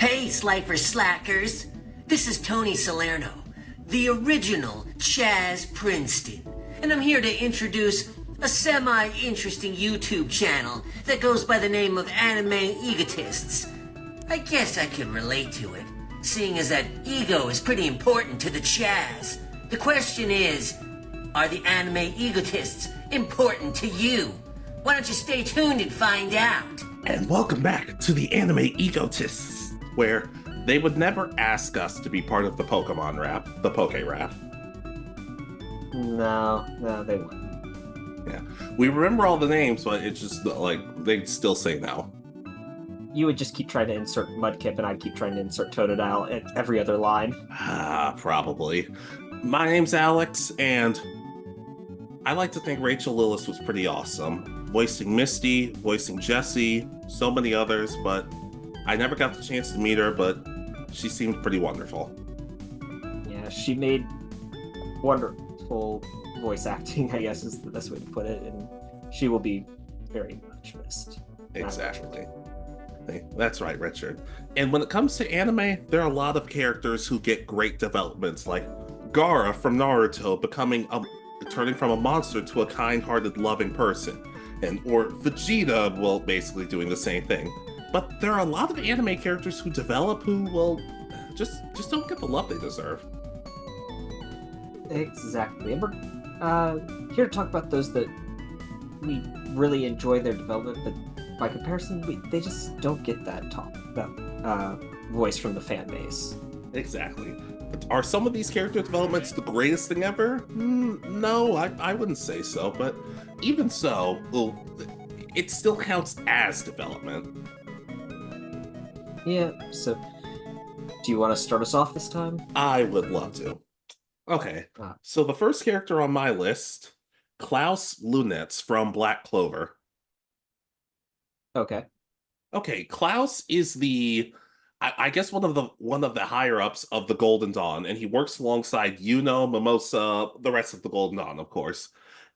Hey, Slifer Slackers! This is Tony Salerno, the original Chaz Princeton, and I'm here to introduce a semi-interesting YouTube channel that goes by the name of Anime Egotists. I guess I can relate to it, seeing as that ego is pretty important to the Chaz. The question is, are the Anime Egotists important to you? Why don't you stay tuned and find out? And welcome back to the Anime Egotists, where they would never ask us to be part of the Pokemon rap, the Poke rap. No, they wouldn't. Yeah, we remember all the names, but it's just like they'd still say no. You would just keep trying to insert Mudkip, and I'd keep trying to insert Totodile at every other line. Probably. My name's Alex, and I like to think Rachel Lillis was pretty awesome. Voicing Misty, voicing Jessie, so many others, but I never got the chance to meet her, but she seemed pretty wonderful. Yeah, she made wonderful voice acting, I guess is the best way to put it, and she will be very much missed. Exactly. Hey, that's right, Richard. And when it comes to anime, there are a lot of characters who get great developments, like Gaara from Naruto turning from a monster to a kind-hearted, loving person, or Vegeta, well, basically doing the same thing. But there are a lot of anime characters who develop who, well, just don't get the love they deserve. Exactly. And we're here to talk about those that we really enjoy their development, but by comparison, they just don't get that voice from the fan base. Exactly. Are some of these character developments the greatest thing ever? No, I wouldn't say so, but even so, well, it still counts as development. Yeah, so do you want to start us off this time? I would love to. Okay, so the first character on my list, Klaus Lunetz from Black Clover. Okay. Okay, Klaus is I guess one of the higher ups of the Golden Dawn, and he works alongside Yuno, Mimosa, the rest of the Golden Dawn, of course.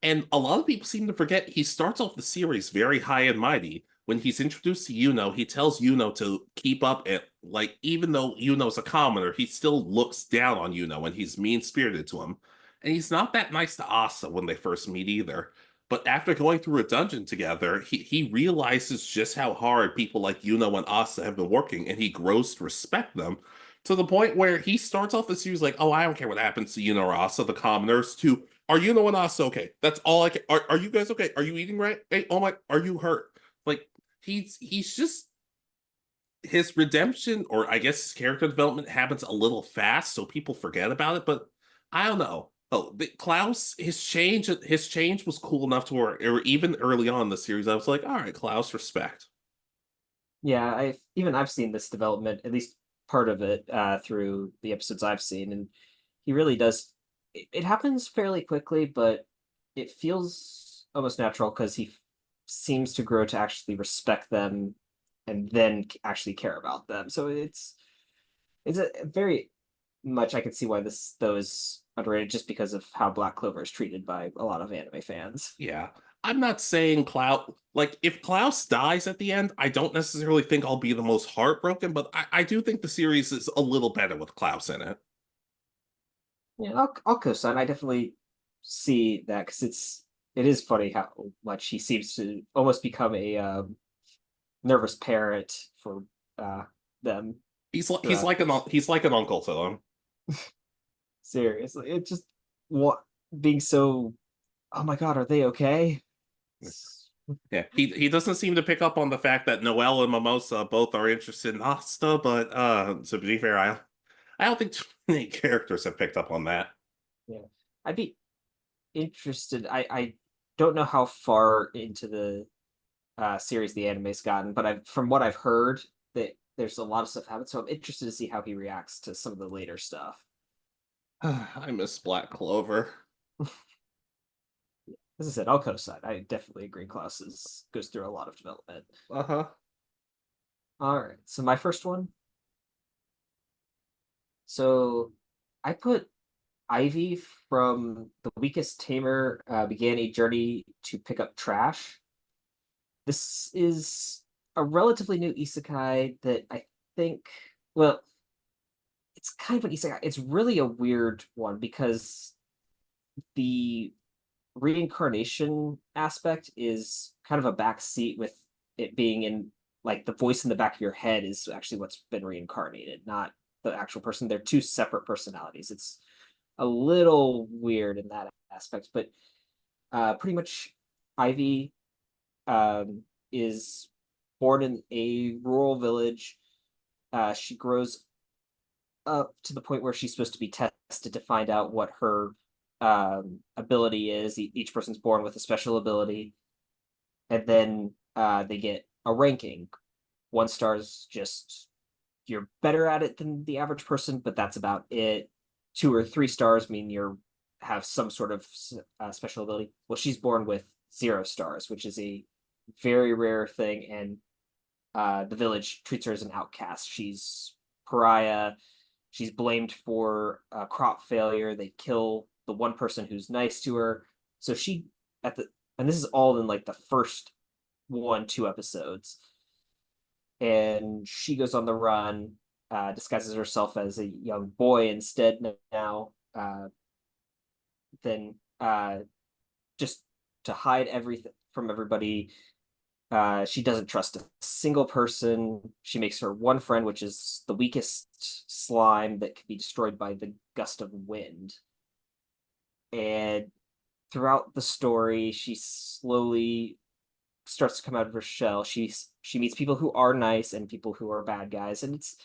And a lot of people seem to forget he starts off the series very high and mighty. When he's introduced to Yuno, he tells Yuno to keep up it, like, even though Yuno's a commoner, he still looks down on Yuno and he's mean-spirited to him. And he's not that nice to Asa when they first meet either. But after going through a dungeon together, he realizes just how hard people like Yuno and Asa have been working, and he grows to respect them to the point where he starts off the series like, oh, I don't care what happens to Yuno or Asa, the commoners, to, are Yuno and Asa okay? That's all I can. Are you guys okay? Are you eating right? Hey, oh my, are you hurt? Like, he's just, his redemption, or I guess his character development happens a little fast, so people forget about it, but I don't know. Oh, Klaus, his change was cool enough to where, or even early on in the series, I was like, all right, Klaus, respect. Yeah, I've seen this development, at least part of it, through the episodes I've seen, and he really does. It happens fairly quickly, but it feels almost natural because he seems to grow to actually respect them and then actually care about them. So it's a very much I can see why those underrated just because of how Black Clover is treated by a lot of anime fans. Yeah. I'm not saying Klaus, like, if Klaus dies at the end, I don't necessarily think I'll be the most heartbroken, but I do think the series is a little better with Klaus in it. Yeah, I'll co-sign. I definitely see that because it is funny how much he seems to almost become a nervous parent for them. He's like an uncle to them. Seriously, it just what being so. Oh my God, are they okay? Yeah, he doesn't seem to pick up on the fact that Noelle and Mimosa both are interested in Asta, but to be fair, I don't think too many characters have picked up on that. Yeah, I'd be interested. I don't know how far into the series the anime's gotten, but from what I've heard, that there's a lot of stuff happening. So I'm interested to see how he reacts to some of the later stuff. I miss Black Clover. As I said, I'll co-sign. I definitely agree. Klaus goes through a lot of development. Uh-huh. All right, so my first one. So I put Ivy from The Weakest Tamer began a journey to pick up trash. This is a relatively new isekai that I think Well, it's kind of an isekai. It's really a weird one because the reincarnation aspect is kind of a back seat, with it being in like the voice in the back of your head is actually what's been reincarnated, not the actual person. They're two separate personalities. It's a little weird in that aspect, but pretty much Ivy is born in a rural village. She grows up to the point where she's supposed to be tested to find out what her ability is. Each person's born with a special ability, and then they get a ranking. 1 star is just you're better at it than the average person, but that's about it. 2 or 3 stars mean you're have some sort of special ability. Well, she's born with 0 stars, which is a very rare thing, and the village treats her as an outcast. She's pariah. She's blamed for crop failure. They kill the one person who's nice to her. So she at the and this is all in like the first 1, 2 episodes. And she goes on the run, disguises herself as a young boy instead now. Then just to hide everything from everybody. She doesn't trust a single person. She makes her one friend, which is the weakest slime that can be destroyed by the gust of wind. And throughout the story, she slowly starts to come out of her shell. She meets people who are nice and people who are bad guys, and it's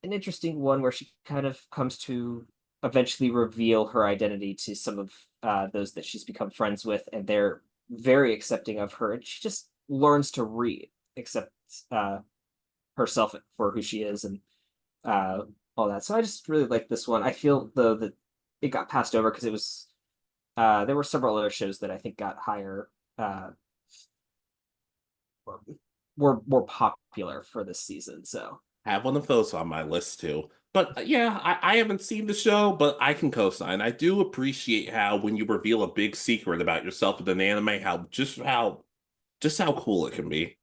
an interesting one where she kind of comes to eventually reveal her identity to some of those that she's become friends with, and they're very accepting of her, and she just learns to accept herself for who she is, and all that. So I just really like this one. I feel though that it got passed over because it was there were several other shows that I think got higher, were more popular for this season. So Have one of those on my list too. But yeah, I haven't seen the show, but I can co-sign. I do appreciate how when you reveal a big secret about yourself in an anime, how cool it can be.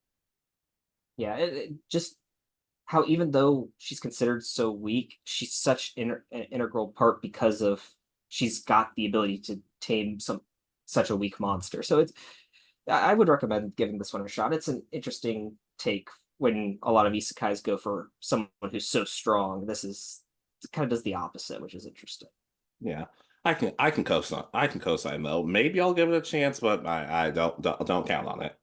yeah, it just how even though she's considered so weak, she's such an integral part because of she's got the ability to tame such a weak monster. So I would recommend giving this one a shot. It's an interesting take when a lot of isekais go for someone who's so strong. This is it kind of does the opposite, which is interesting. Yeah. I can co-sign. I can co-sign though. Maybe I'll give it a chance, but I don't count on it.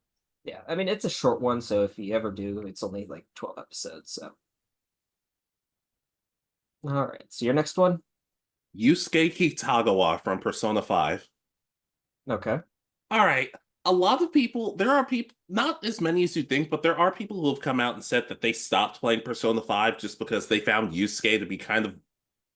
Yeah, I mean it's a short one, so if you ever do, it's only like 12 episodes. So all right, so your next one. Yusuke Kitagawa from Persona 5. Okay. All right. A lot of people, there are people, not as many as you think, but there are people who have come out and said that they stopped playing Persona 5 just because they found Yusuke to be kind of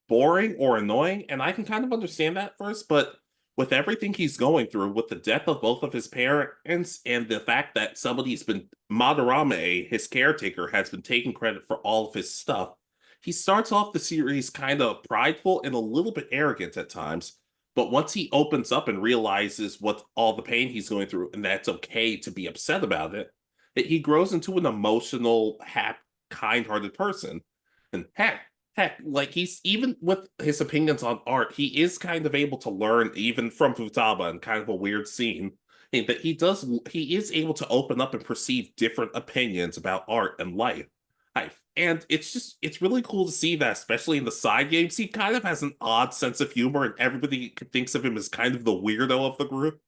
boring or annoying. And I can kind of understand that first, but with everything he's going through, with the death of both of his parents, and the fact that somebody's been, Madarame, his caretaker, has been taking credit for all of his stuff, he starts off the series kind of prideful and a little bit arrogant at times. But once he opens up and realizes what all the pain he's going through, and that's okay to be upset about it, he grows into an emotional, happy, kind-hearted person. And heck, like he's even with his opinions on art, he is kind of able to learn even from Futaba in kind of a weird scene. And that he is able to open up and perceive different opinions about art and life. And it's really cool to see that, especially in the side games. He kind of has an odd sense of humor, and everybody thinks of him as kind of the weirdo of the group.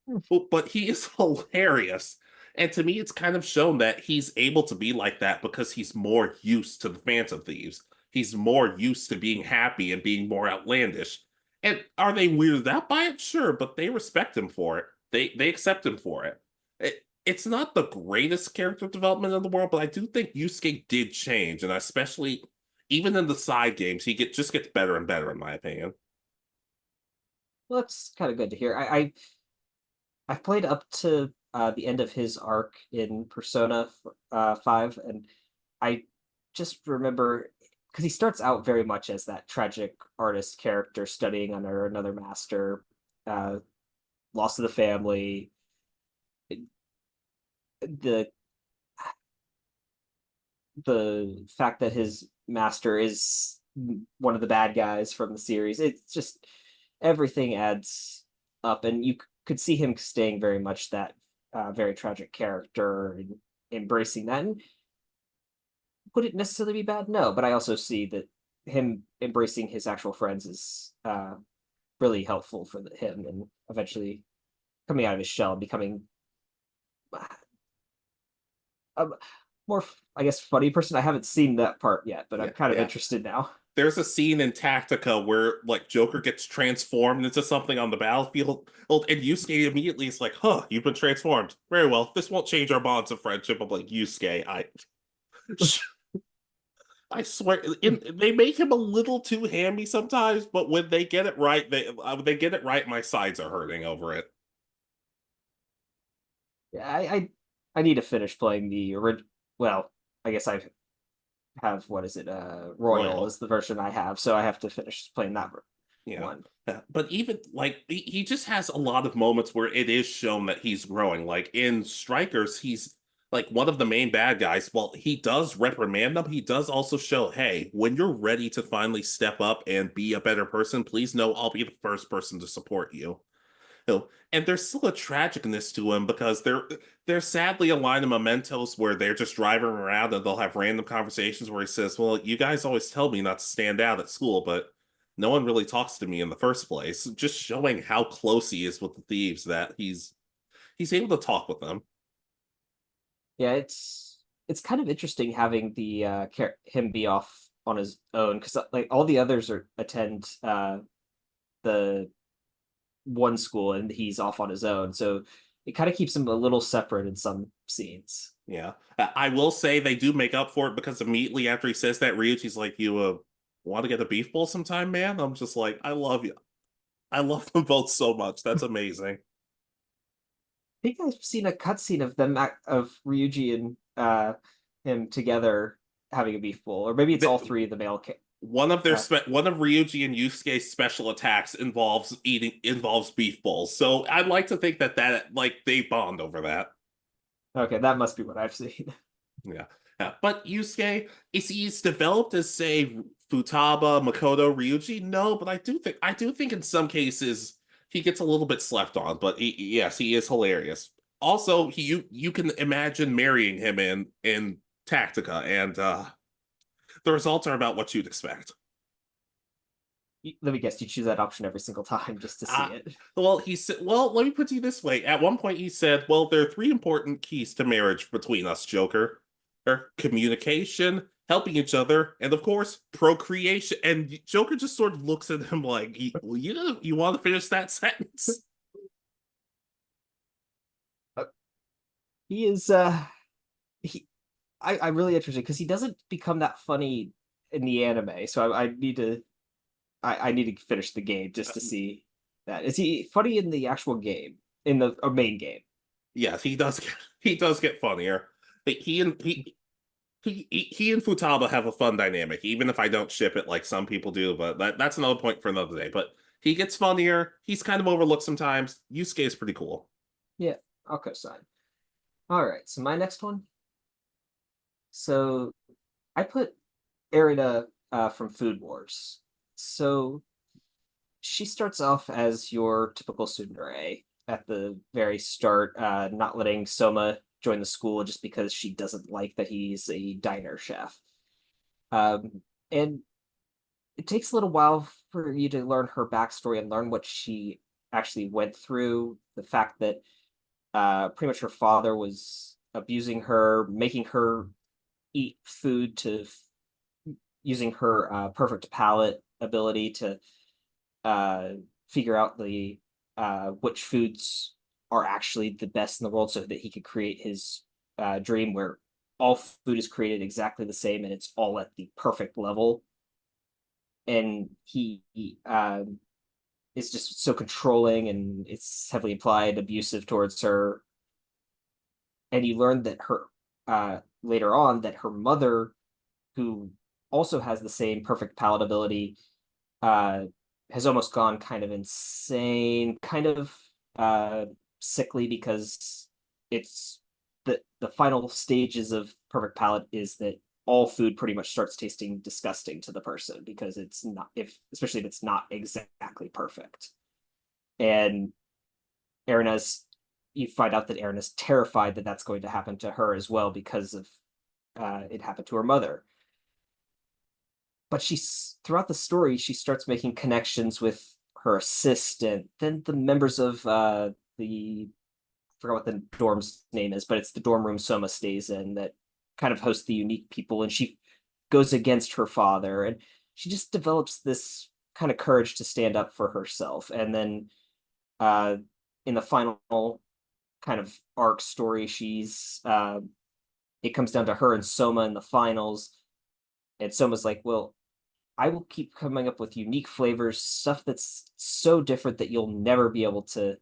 But he is hilarious. And to me, it's kind of shown that he's able to be like that because he's more used to the Phantom Thieves. He's more used to being happy and being more outlandish. And are they weirded out by it? Sure, but they respect him for it. They accept him for it. It's not the greatest character development in the world, but I do think Yusuke did change, and especially even in the side games, just gets better and better, in my opinion. Well, that's kind of good to hear. I've played up to the end of his arc in Persona 5, and I just remember because he starts out very much as that tragic artist character studying under another master, uh, loss of the family, the the fact that his master is one of the bad guys from the series. It's just everything adds up, and you could see him staying very much that very tragic character and embracing that. And would it necessarily be bad? No, but I also see that him embracing his actual friends is really helpful for him, and eventually coming out of his shell and becoming a more, I guess, funny person. I haven't seen that part yet, but I'm kind of interested now. There's a scene in Tactica where like Joker gets transformed into something on the battlefield, and Yusuke immediately is like, "Huh, you've been transformed. Very well. This won't change our bonds of friendship." I'm like, Yusuke, I swear, they make him a little too hammy sometimes, but when they get it right, they get it right. My sides are hurting over it. Yeah, I need to finish playing the original. Well, I guess I have, what is it? Royal is the version I have, so I have to finish playing that one. Yeah. But even like he just has a lot of moments where it is shown that he's growing. Like in Strikers, he's like one of the main bad guys. While he does reprimand them, he does also show, hey, when you're ready to finally step up and be a better person, please know I'll be the first person to support you. And there's still a tragicness to him because there's sadly a line of Mementos where they're just driving around and they'll have random conversations where he says, "Well, you guys always tell me not to stand out at school, but no one really talks to me in the first place." Just showing how close he is with the thieves that he's able to talk with them. Yeah, it's kind of interesting having the him be off on his own, because like all the others are attend the one school and he's off on his own, so it kind of keeps him a little separate in some scenes. Yeah. I will say they do make up for it because immediately after he says that, Ryuji's like, "You want to get a beef bowl sometime, man?" I'm just like, I love you. I love them both so much. That's amazing. I think I've seen a cutscene of them of Ryuji and him together having a beef bowl, or maybe it's all three of the male. One of Ryuji and Yusuke's special attacks involves beef bowls. So I'd like to think that like they bond over that. Okay, that must be what I've seen. Yeah. Yeah. But Yusuke, is he's developed as say Futaba, Makoto, Ryuji? No, but I do think in some cases he gets a little bit slept on, but yes, he is hilarious. Also, you can imagine marrying him in Tactica, and the results are about what you'd expect. Let me guess, you choose that option every single time just to see it. Well, he said, well, let me put it this way. At one point, he said, well, there are three important keys to marriage between us, Joker. Communication, helping each other, and of course, procreation. And Joker just sort of looks at him like, you want to finish that sentence? He is he I'm really interested because he doesn't become that funny in the anime, so I need to I need to finish the game just to see that. Is he funny in the actual game, in the main game? Yes, he does get funnier. He and he and Futaba have a fun dynamic, even if I don't ship it like some people do. But that's another point for another day. But he gets funnier. He's kind of overlooked sometimes. Yusuke is pretty cool. Yeah, I'll co-sign. All right, so my next one. So I put Erida from Food Wars. So she starts off as your typical tsundere at the very start, not letting Soma join the school just because she doesn't like that he's a diner chef. And it takes a little while for you to learn her backstory and learn what she actually went through. The fact that pretty much her father was abusing her, making her eat food to using her perfect palate ability to uh, figure out the which foods are actually the best in the world, so that he could create his dream where all food is created exactly the same and it's all at the perfect level. And he is just so controlling, and it's heavily implied abusive towards her. And you learn that her later on that her mother, who also has the same perfect palatability, uh, has almost gone kind of insane, kind of sickly, because it's the final stages of perfect palate is that all food pretty much starts tasting disgusting to the person because it's not, if especially if it's not exactly perfect. And Erina's, you find out that Erina's terrified that that's going to happen to her as well because of it happened to her mother. But she's throughout the story, she starts making connections with her assistant, then the members of the I forgot what the dorm's name is, but it's the dorm room Soma stays in that kind of hosts the unique people, and she goes against her father, and she just develops this kind of courage to stand up for herself. And then uh, in the final kind of arc story, it comes down to her and Soma in the finals, and Soma's like, "Well, I will keep coming up with unique flavors, stuff that's so different that you'll never be able to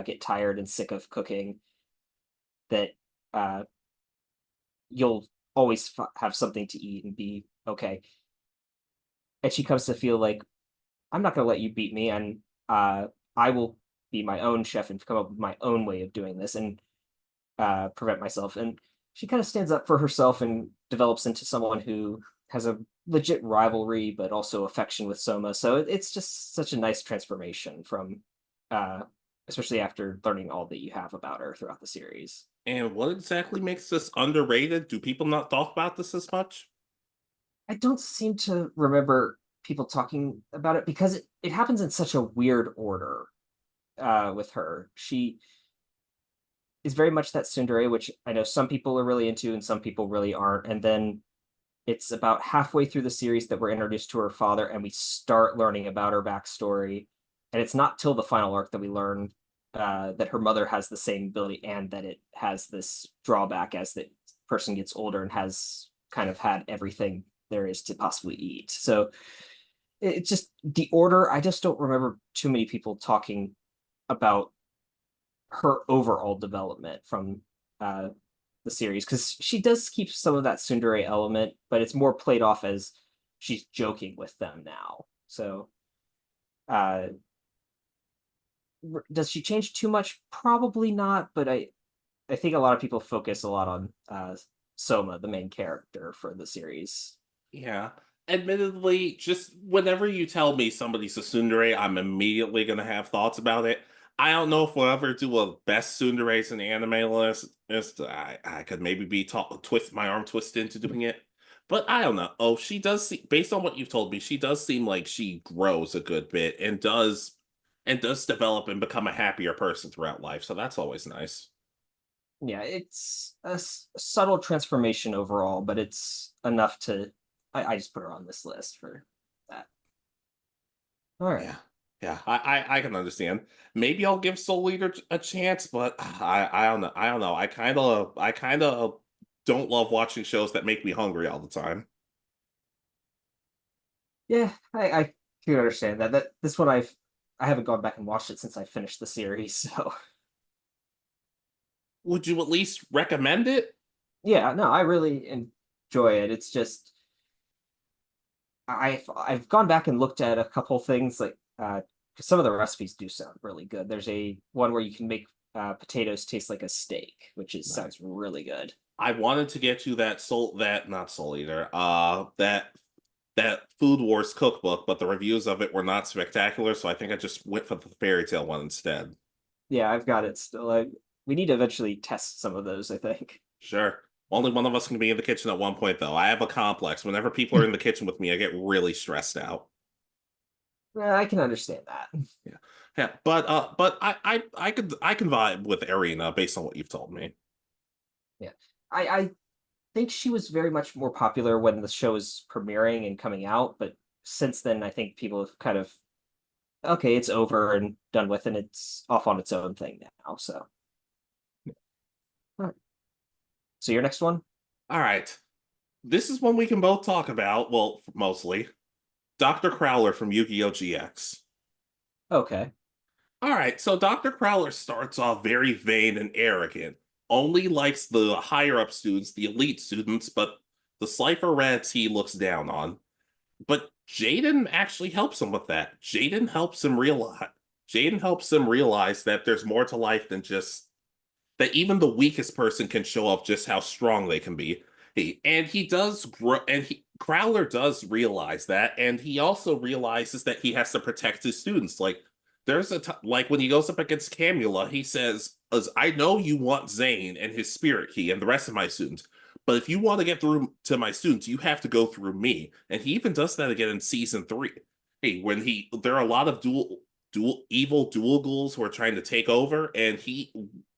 get tired and sick of cooking. That uh, you'll always have something to eat and be okay." And she comes to feel like, I'm not going to let you beat me, and I will be my own chef and come up with my own way of doing this and prevent myself. And she kind of stands up for herself and develops into someone who has a legit rivalry, but also affection with Soma. So it's just such a nice transformation from, uh, especially after learning all that you have about her throughout the series. And what exactly makes this underrated? Do people not talk about this as much? I don't seem to remember people talking about it because it happens in such a weird order with her. She is very much that tsundere, which I know some people are really into and some people really aren't. And then it's about halfway through the series that we're introduced to her father and we start learning about her backstory. And it's not till the final arc that we learn that her mother has the same ability and that it has this drawback as the person gets older and has kind of had everything there is to possibly eat. So it's just the order. I just don't remember too many people talking about her overall development from uh, the series because she does keep some of that tsundere element, but it's more played off as she's joking with them now. So, uh, does she change too much? Probably not. But I think a lot of people focus a lot on Soma, the main character for the series. Yeah. Admittedly, just whenever you tell me somebody's a tsundere, I'm immediately gonna have thoughts about it. I don't know if we'll ever do a best tsunderes in the anime list. I could maybe be twist my arm twisted into doing it, but I don't know. Oh, she does based on what you've told me, she does seem like she grows a good bit and does develop and become a happier person throughout life. So that's always nice. Yeah, it's a subtle transformation overall, but it's enough to. I just put her on this list for that. All right. Yeah. Yeah, I can understand. Maybe I'll give Soul Eater a chance, but I don't know. I don't know. I kind of don't love watching shows that make me hungry all the time. Yeah, I can understand that. That this one I haven't gone back and watched it since I finished the series, so Would you at least recommend it? yeah, no, I really enjoy it. It's just I've gone back and looked at a couple things like 'cause some of the recipes do sound really good. There's a one where you can make potatoes taste like a steak, which is Right. sounds really good. I wanted to get you that not Soul Eater, that Food Wars cookbook, but the reviews of it were not spectacular, so I think I just went for the fairy tale one instead. Yeah, I've got it still. We need to eventually test some of those, I think. Sure. Only one of us can be in the kitchen at one point, though. I have a complex. Whenever people are in the kitchen with me, I get really stressed out. I can understand that. Yeah, yeah. But I can vibe with Arena based on what you've told me. Yeah. I think she was very much more popular when the show was premiering and coming out, but since then I think people have kind of okay, it's over and done with, and it's off on its own thing now. So, all right. So your next one? All right, this is one we can both talk about. Well, mostly. Dr. Crowler from Yu-Gi-Oh! GX. Okay. All right, so Dr. Crowler starts off very vain and arrogant. Only likes the higher up students, the elite students, but the Cypher Reds he looks down on. But Jaden actually helps him with that. Jaden helps him realize that there's more to life than just that even the weakest person can show off just how strong they can be. He does grow, and Crowler does realize that, and he also realizes that he has to protect his students. Like like when he goes up against Camula, he says, "As I know you want Zane and his spirit key and the rest of my students, but if you want to get through to my students, you have to go through me." And he even does that again in season 3. When there are a lot of evil dual ghouls who are trying to take over, and he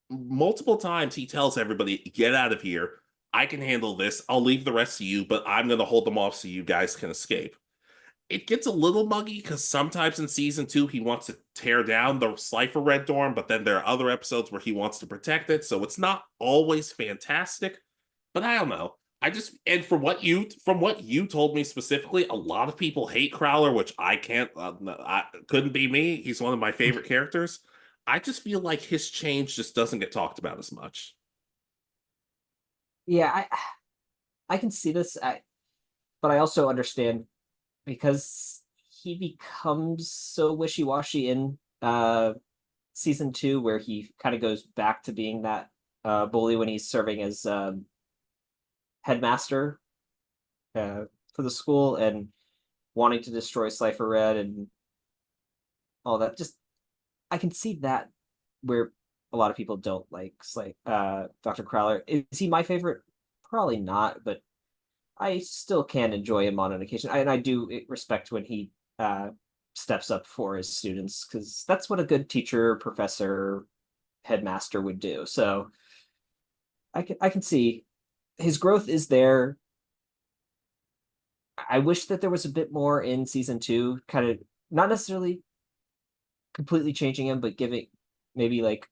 multiple times he tells everybody, "Get out of here. I can handle this. I'll leave the rest to you, but I'm going to hold them off so you guys can escape." It gets a little muggy because sometimes in season 2 he wants to tear down the Slifer Red Dorm, but then there are other episodes where he wants to protect it, so it's not always fantastic. But I don't know. I just and from what you told me specifically, a lot of people hate Crowler, which I can't. Couldn't be me. He's one of my favorite characters. I just feel like his change just doesn't get talked about as much. Yeah, I can see this, but I also understand because he becomes so wishy-washy in season 2, where he kind of goes back to being that bully when he's serving as headmaster for the school and wanting to destroy Cypher Red and all that. Just I can see that where a lot of people don't like Dr. Crowler. Is he my favorite? Probably not, but I still can enjoy him on an occasion. And I do respect when he uh, steps up for his students, because that's what a good teacher, professor, headmaster would do. So I can see his growth is there. I wish that there was a bit more in season 2, kind of not necessarily completely changing him, but giving maybe like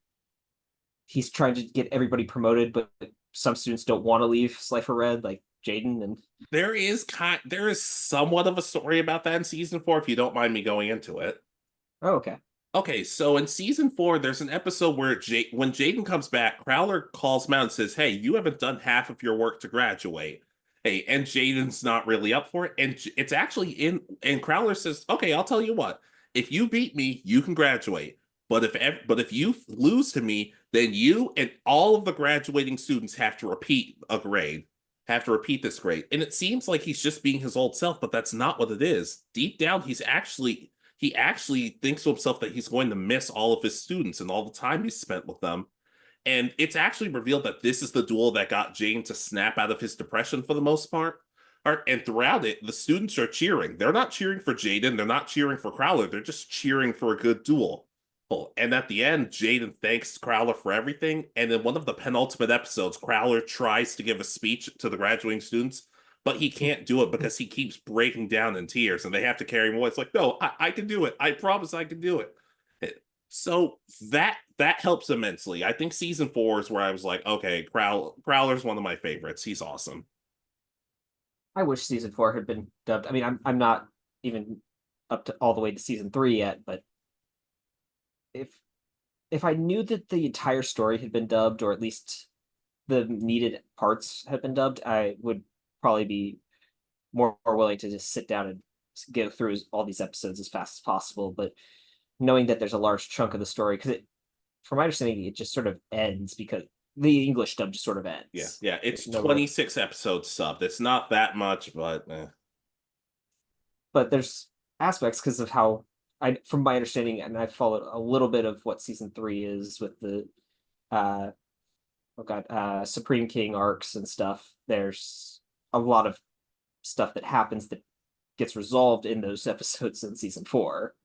he's trying to get everybody promoted, but some students don't want to leave Slifer Red, like Jaden and There is somewhat of a story about that in season 4, if you don't mind me going into it. oh, okay. Okay, so in season 4, there's an episode where when Jaden comes back, Crowler calls him out and says, "Hey, you haven't done half of your work to graduate." Hey, and Jaden's not really up for it, and it's actually in. And Crowler says, "Okay, I'll tell you what. If you beat me, you can graduate. But if you lose to me, then you and all of the graduating students have to repeat a grade, have to repeat this grade." And it seems like he's just being his old self, but that's not what it is. Deep down, he actually thinks to himself that he's going to miss all of his students and all the time he's spent with them. And it's actually revealed that this is the duel that got Jane to snap out of his depression for the most part. And throughout it, the students are cheering. They're not cheering for Jaden. They're not cheering for Crowler. They're just cheering for a good duel. And at the end, Jaden thanks Crowler for everything. And in one of the penultimate episodes, Crowler tries to give a speech to the graduating students, but he can't do it because he keeps breaking down in tears and they have to carry him away. It's like, "No, I can do it. I promise I can do it." So that helps immensely. I think season 4 is where I was like, okay, Crowler's one of my favorites. He's awesome. I wish season 4 had been dubbed. I mean, I'm not even up to all the way to season 3 yet, but if if I knew that the entire story had been dubbed, or at least the needed parts had been dubbed, I would probably be more willing to just sit down and go through all these episodes as fast as possible. But knowing that there's a large chunk of the story, because from my understanding, it just sort of ends because the English dub just sort of Yeah, ends. yeah. It's There's no real, 26 episodes subbed. It's not that much, but but there's aspects because of how from my understanding, and I followed a little bit of what season 3 is with the uh oh god, Supreme King arcs and stuff. There's a lot of stuff that happens that gets resolved in those episodes in season 4.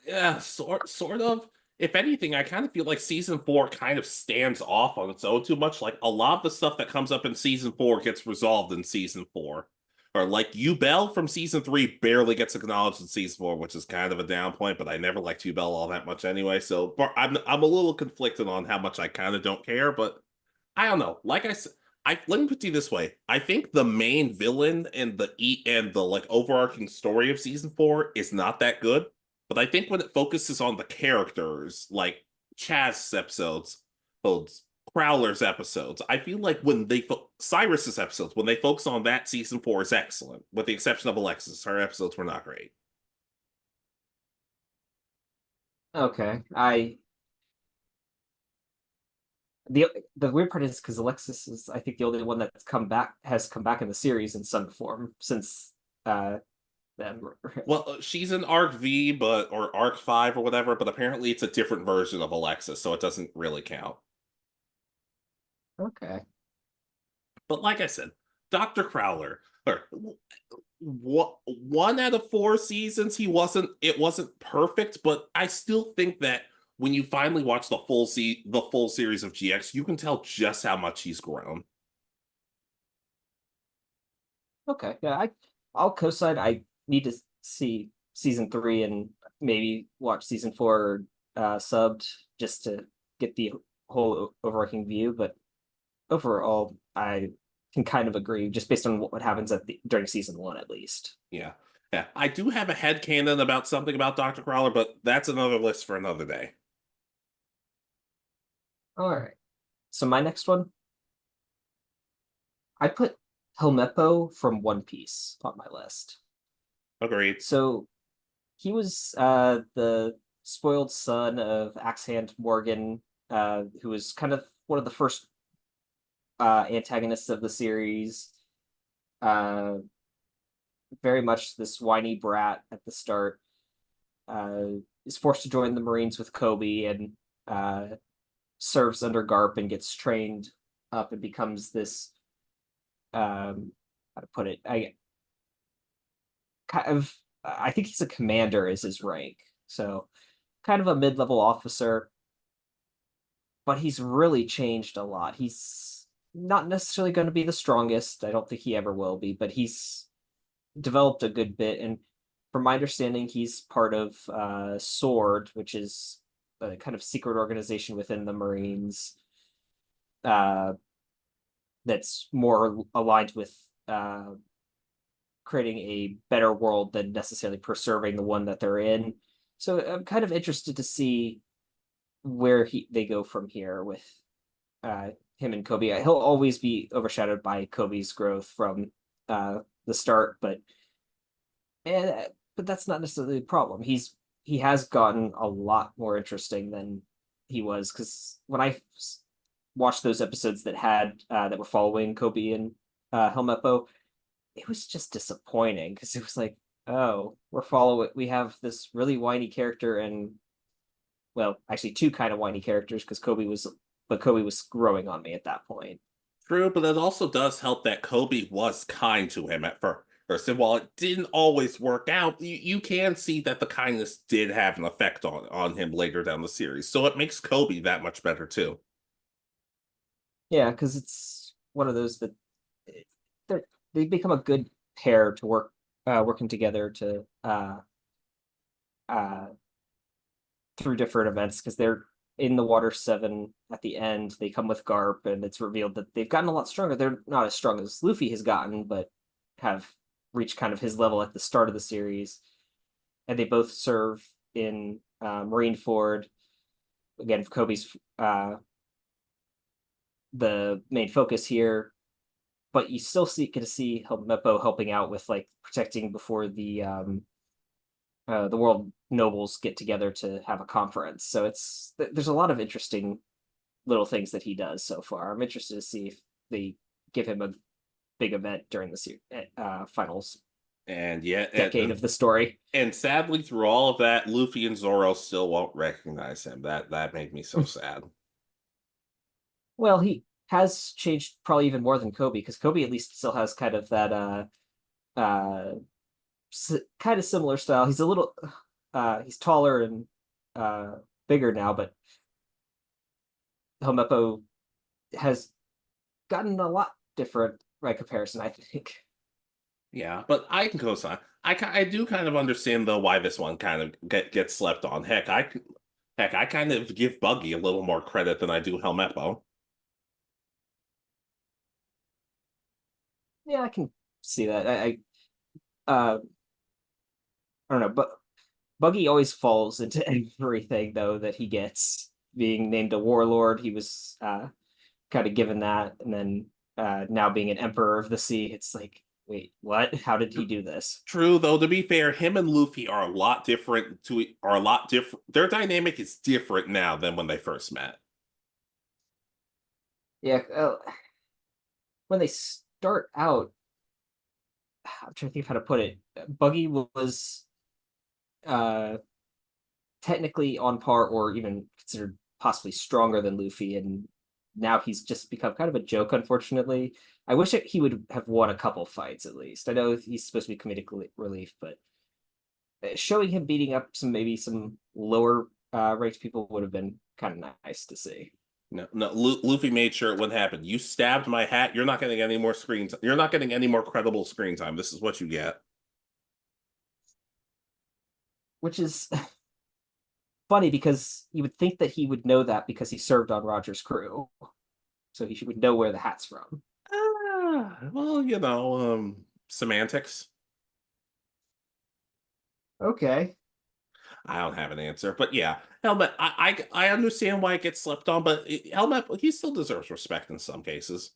yeah, sort of. If anything, I kind of feel like season 4 kind of stands off on its own too much. Like a lot of the stuff that comes up in season 4 gets resolved in season 4. Or like Bell from season 3 barely gets acknowledged in season 4, which is kind of a down point, but I never liked Bell all that much anyway. So I'm a little conflicted on how much I kind of don't care, but I don't know. Like I said, let me put it this way. I think the main villain and the like overarching story of season 4 is not that good. But I think when it focuses on the characters, like Chaz's episodes, those Crowler's episodes, I feel like when Cyrus's episodes, when they focus on that, season 4 is excellent. With the exception of Alexis, her episodes were not great. Okay, I the weird part is because Alexis is, I think, the only one that's has come back in the series in some form since them. Well, she's in Arc V, or Arc 5 or whatever, but apparently it's a different version of Alexis, so it doesn't really count. Okay. But like I said, Dr. Crowler, or what, 1 out of 4 seasons, it wasn't perfect, but I still think that when you finally watch the full series of GX, you can tell just how much he's grown. Okay. Yeah, I'll co-sign. I need to see season 3 and maybe watch season 4 subbed just to get the whole overarching view. But overall, I can kind of agree just based on what happens during season 1 at least. Yeah. Yeah. I do have a headcanon about something about Dr. Crowler, but that's another list for another day. All right. So my next one, I put Helmeppo from One Piece on my list. Agreed. So he was the spoiled son of Axe Hand Morgan, who was kind of one of the first antagonists of the series. Uh, very much this whiny brat at the start. Is forced to join the Marines with Kobe and serves under Garp and gets trained up and becomes this how to put it, I think he's a commander is his rank. So kind of a mid-level officer, but he's really changed a lot. He's not necessarily going to be the strongest. I don't think he ever will be, but he's developed a good bit. And from my understanding, he's part of Sword, which is a kind of secret organization within the Marines uh, that's more aligned with creating a better world than necessarily preserving the one that they're in. So I'm kind of interested to see where they go from here with him and Kobe. He'll always be overshadowed by Kobe's growth from the start, uh, but that's not necessarily the problem. He has gotten a lot more interesting than he was, because when I watched those episodes that were following Kobe and Helmeppo, it was just disappointing because it was like, oh, we have this really whiny character and, well, actually two kind of whiny characters because Kobe was growing on me at that point. True, but it also does help that Kobe was kind to him at first. And while it didn't always work out, you can see that the kindness did have an effect on him later down the series. So it makes Kobe that much better too. Yeah, because it's one of those that they they become a good pair to working together to uh through different events because they're in the Water 7 at the end. They come with Garp, and it's revealed that they've gotten a lot stronger. They're not as strong as Luffy has gotten, but have reached kind of his level at the start of the series. And they both serve in Marineford. Again, Kobe's the main focus here, but you still get to see Meppo helping out with like protecting before the world nobles get together to have a conference. So there's a lot of interesting little things that he does so far. I'm interested to see if they give him a big event during the finals And yet, decade of the story. and sadly, through all of that, Luffy and Zoro still won't recognize him. That made me so sad. Well, he has changed probably even more than Kobe, because Kobe at least still has kind of that uh kind of similar style. He's a little he's taller and bigger now, but Helmeppo has gotten a lot different by comparison, I think. Yeah, but I can co-sign. I do kind of understand though why this one kind of gets slept on. Heck, I kind of give Buggy a little more credit than I do Helmeppo. Yeah, I can see that. Uh I don't know, but Buggy always falls into everything though that he gets. Being named a warlord, he was kind of given that, and then now being an emperor of the sea, it's like, wait, what? How did he do this? True, though, to be fair, him and Luffy are a lot different. Their dynamic is different now than when they first met. Yeah, when they start out, I'm trying to think of how to put it. Buggy was uh technically on par or even considered possibly stronger than Luffy, and now he's just become kind of a joke, unfortunately. I wish he would have won a couple fights at least. I know he's supposed to be comedic relief, but showing him beating up some lower ranked people would have been kind of nice to see. No, no, Luffy made sure it wouldn't happen. You stabbed my hat. You're not getting any more screen time. You're not getting any more credible screen time. This is what you get. Which is funny because you would think that he would know that because he served on Roger's crew, so he would know where the hat's from. Well, semantics. Okay. I don't have an answer, but yeah, Helmet. I understand why it gets slept on, but Helmet, he still deserves respect in some cases.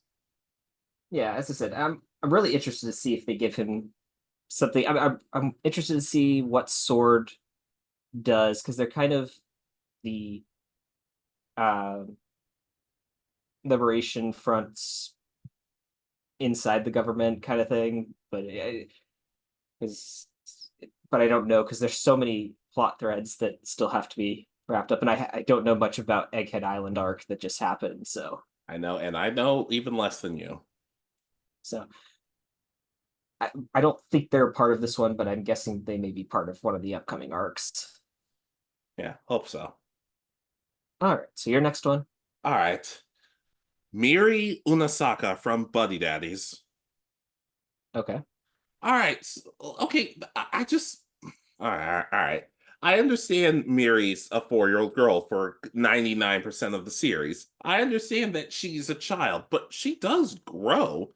Yeah, as I said, I'm really interested to see if they give him something. I'm interested to see what Sword does because they're kind of the uh, liberation fronts inside the government kind of thing, because but I don't know because there's so many plot threads that still have to be wrapped up, and I don't know much about Egghead Island arc that just happened. I know, and I know even less than you. So I don't think they're part of this one, but I'm guessing they may be part of one of the upcoming arcs. Yeah, hope so. All right, so your next one. All right. Miri Unasaka from Buddy Daddies. Okay. All right. Okay. I just. All right. All right. I understand Miri's a 4-year-old girl for 99% of the series. I understand that she's a child, but she does grow.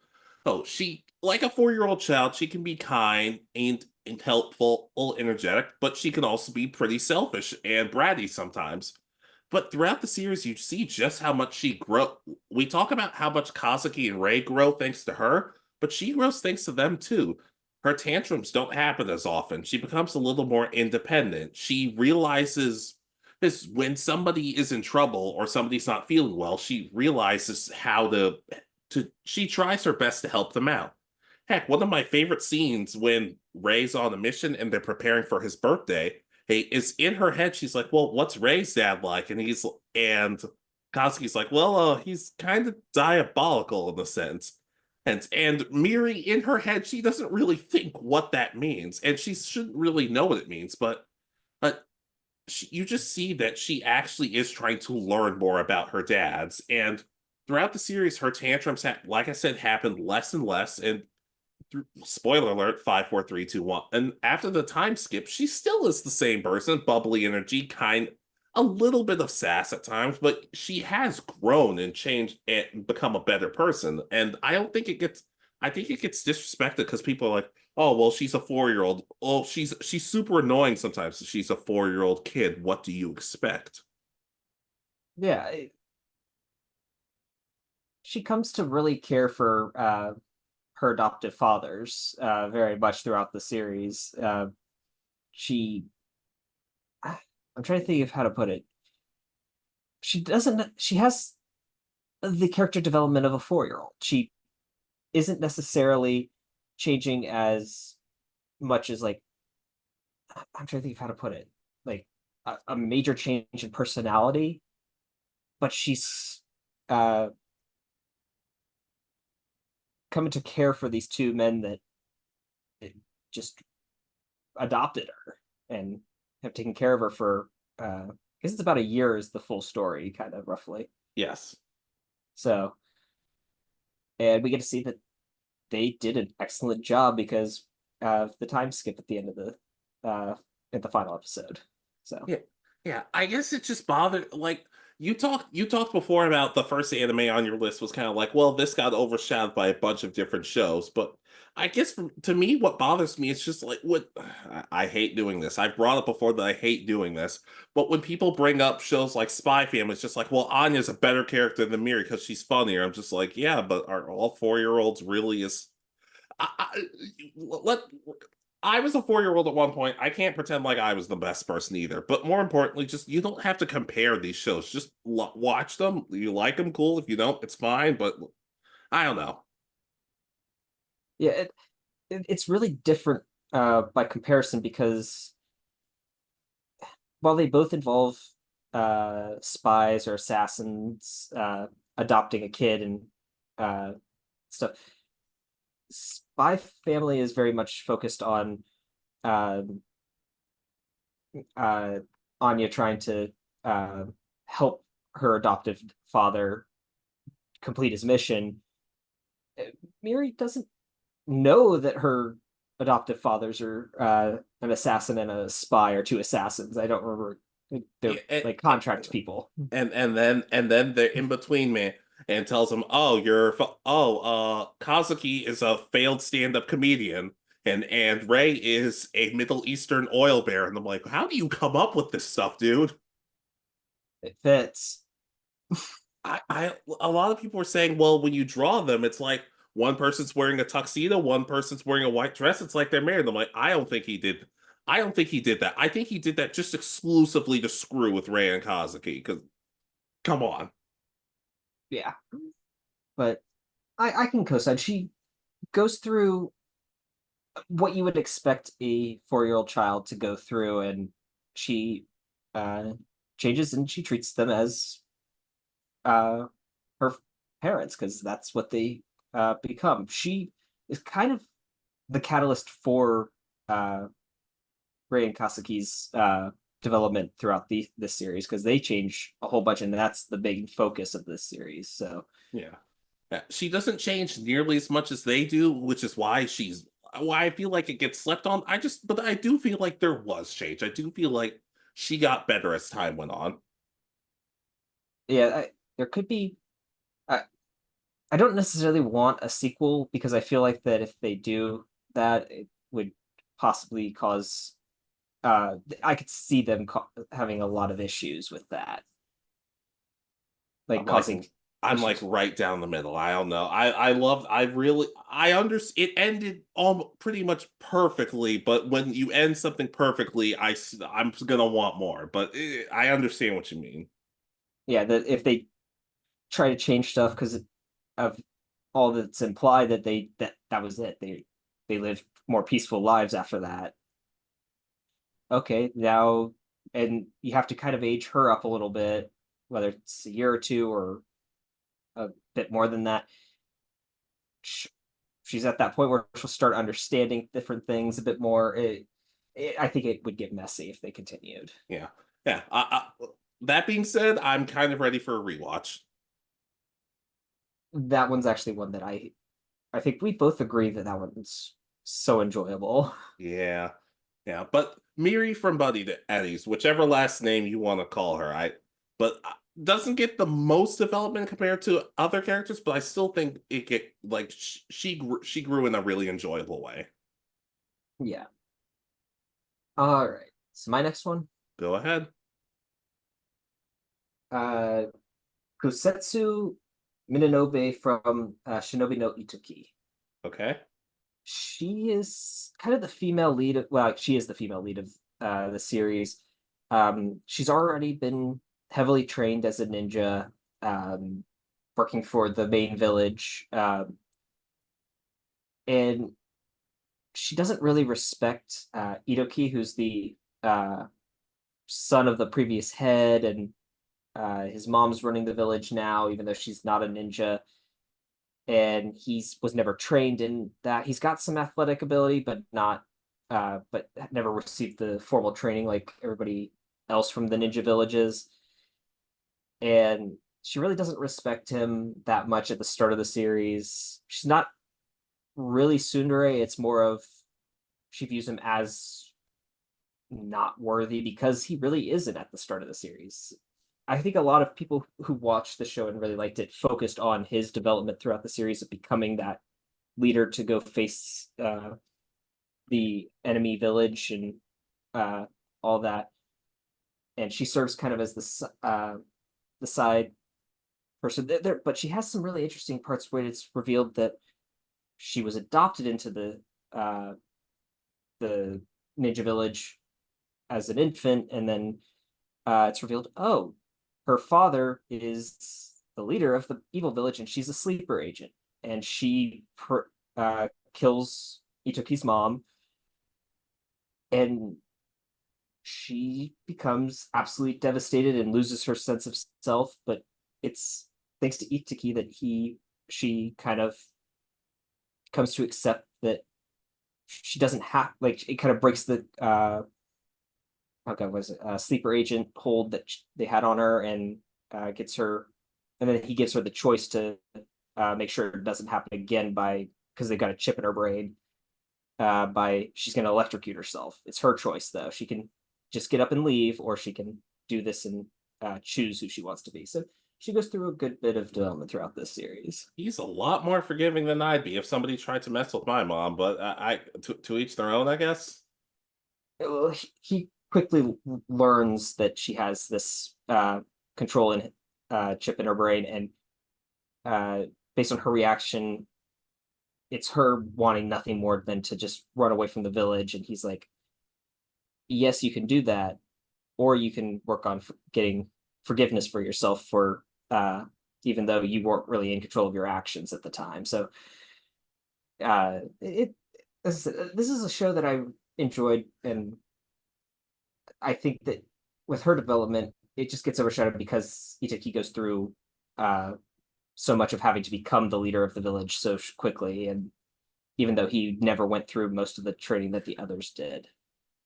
Oh, like a 4-year-old child, she can be kind and helpful, energetic, but she can also be pretty selfish and bratty sometimes. But throughout the series, you see just how much she grow. We talk about how much Kazuki and Ray grow thanks to her, but she grows thanks to them too. Her tantrums don't happen as often. She becomes a little more independent. She realizes this when somebody is in trouble or somebody's not feeling well, she realizes how to she tries her best to help them out. Heck, one of my favorite scenes when Ray's on a mission and they're preparing for his birthday, hey, is in her head, she's like, well, what's Ray's dad like? And Kazuki's like, well, he's kind of diabolical in a sense. And Miri, in her head, she doesn't really think what that means, and she shouldn't really know what it means. But you just see that she actually is trying to learn more about her dad's. And throughout the series, her tantrums, like I said, happen less and less. And spoiler alert, 5, 4, 3, 2, 1. And after the time skip, she still is the same person, bubbly energy, kind, a little bit of sass at times, but she has grown and changed and become a better person. And I don't think it gets I think it gets disrespected because people are like, oh well, she's a 4-year-old. Oh, she's super annoying sometimes. She's a 4-year-old kid. What do you expect? Yeah, she comes to really care for her adoptive fathers very much throughout the series. She, I'm trying to think of how to put it. She doesn't. She has the character development of a 4-year-old. She isn't necessarily changing as much as like I'm trying to think of how to put it. Like a major change in personality, but she's uh coming to care for these two men that just adopted her and have taken care of her for I guess it's about a year is the full story, kind of roughly. Yes. So, and we get to see that they did an excellent job because of the time skip at the end of the uh at the final episode. So Yeah, yeah. I guess it just bothered. Like you talked before about the first anime on your list was kind of like, well, this got overshadowed by a bunch of different shows. But I guess to me, what bothers me is just like what I hate doing this. I've brought up before that I hate doing this. But when people bring up shows like Spy Family, it's just like, well, Anya's a better character than Miri because she's funnier. I'm just like, yeah, but are all 4-year-olds really as I, let I was a 4-year-old at one point. I can't pretend like I was the best person either. But more importantly, just you don't have to compare these shows. Just watch them. You like them, cool. If you don't, it's fine. But I don't know. Yeah, it's really different by comparison because while they both involve spies or assassins adopting a kid and stuff, Spy Family is very much focused on uh, uh, Anya trying to uh, help her adoptive father complete his mission. Miri doesn't know that her adoptive fathers are an assassin and a spy, or two assassins. I don't remember. They're Yeah, like contract people. and then they're in between me and tells him, "Oh, Kazuki is a failed stand-up comedian, and Ray is a Middle Eastern oil baron." I'm like, "How do you come up with this stuff, dude?" It fits. A lot of people are saying, well, when you draw them, it's like one person's wearing a tuxedo, one person's wearing a white dress. It's like they're married. I'm like, I don't think he did. I don't think he did that. I think he did that just exclusively to screw with Ray and Kazuki. Because come on. Yeah, but I can co-sign. She goes through what you would expect a 4-year-old child to go through, and she uh, changes and she treats them as uh, her parents because that's what they become. She is kind of the catalyst for uh, Ray and Kasaki's development throughout this series because they change a whole bunch, and that's the big focus of this series. So Yeah. Yeah. She doesn't change nearly as much as they do, which is why I feel like it gets slept on. But I do feel like there was change. I do feel like she got better as time went on. yeah, there could be. I, I don't necessarily want a sequel because I feel like that if they do that, it would possibly cause. I could see them having a lot of issues with that, like I'm like causing I'm like issues. right down the middle. I don't know. I understand it ended all pretty much perfectly, but when you end something perfectly, I'm gonna want more. But I understand what you mean. Yeah, that if they try to change stuff because of all that's implied that that was it. They lived more peaceful lives after that. Okay, now and you have to kind of age her up a little bit, whether it's a year or two or a bit more than that. She's at that point where she'll start understanding different things a bit more. I think it would get messy if they continued. Yeah, yeah. That being said, I'm kind of ready for a rewatch. That one's actually one that I think we both agree that that one's so enjoyable. Yeah, yeah. But Miri from Buddy to Eddie's, whichever last name you want to call her, but doesn't get the most development compared to other characters. But I still think it get like she grew in a really enjoyable way. Yeah. All right. So my next one, Go ahead. uh, Kusetsu Minanobe from Shinobi no Itoki. Okay. She is kind of the female lead of, well, she is the female lead of the series. She's already been heavily trained as a ninja, um, working for the main village, and she doesn't really respect Itoki, who's the uh, son of the previous head, and his mom's running the village now, even though she's not a ninja. And he's was never trained in that. He's got some athletic ability, but not but never received the formal training like everybody else from the ninja villages. And she really doesn't respect him that much at the start of the series. She's not really tsundere. It's more of she views him as not worthy because he really isn't at the start of the series. I think a lot of people who watched the show and really liked it focused on his development throughout the series of becoming that leader to go face the enemy village and uh, all that. And she serves kind of as the side person there, but she has some really interesting parts where it's revealed that she was adopted into the uh, the ninja village as an infant, and then it's revealed, oh, her father is the leader of the evil village, and she's a sleeper agent, and she kills Itoki's mom, and she becomes absolutely devastated and loses her sense of self. But it's thanks to Itoki that she kind of comes to accept that she doesn't have, like, it kind of breaks the oh god, was it sleeper agent hold that they had on her, and gets her, and then he gives her the choice to make sure it doesn't happen again by, because they got a chip in her brain, by she's going to electrocute herself. It's her choice though. She can just get up and leave, or she can do this and choose who she wants to be. So she goes through a good bit of development throughout this series. He's a lot more forgiving than I'd be if somebody tried to mess with my mom, but to each their own, I guess. Well, he quickly learns that she has this control and chip in her brain, and based on her reaction, it's her wanting nothing more than to just run away from the village. And he's like, yes, you can do that, or you can work on getting forgiveness for yourself for even though you weren't really in control of your actions at the time. So it this is a show that I enjoyed, and I think that with her development, it just gets overshadowed because Itaki goes through uh, so much of having to become the leader of the village so quickly, and even though he never went through most of the training that the others did.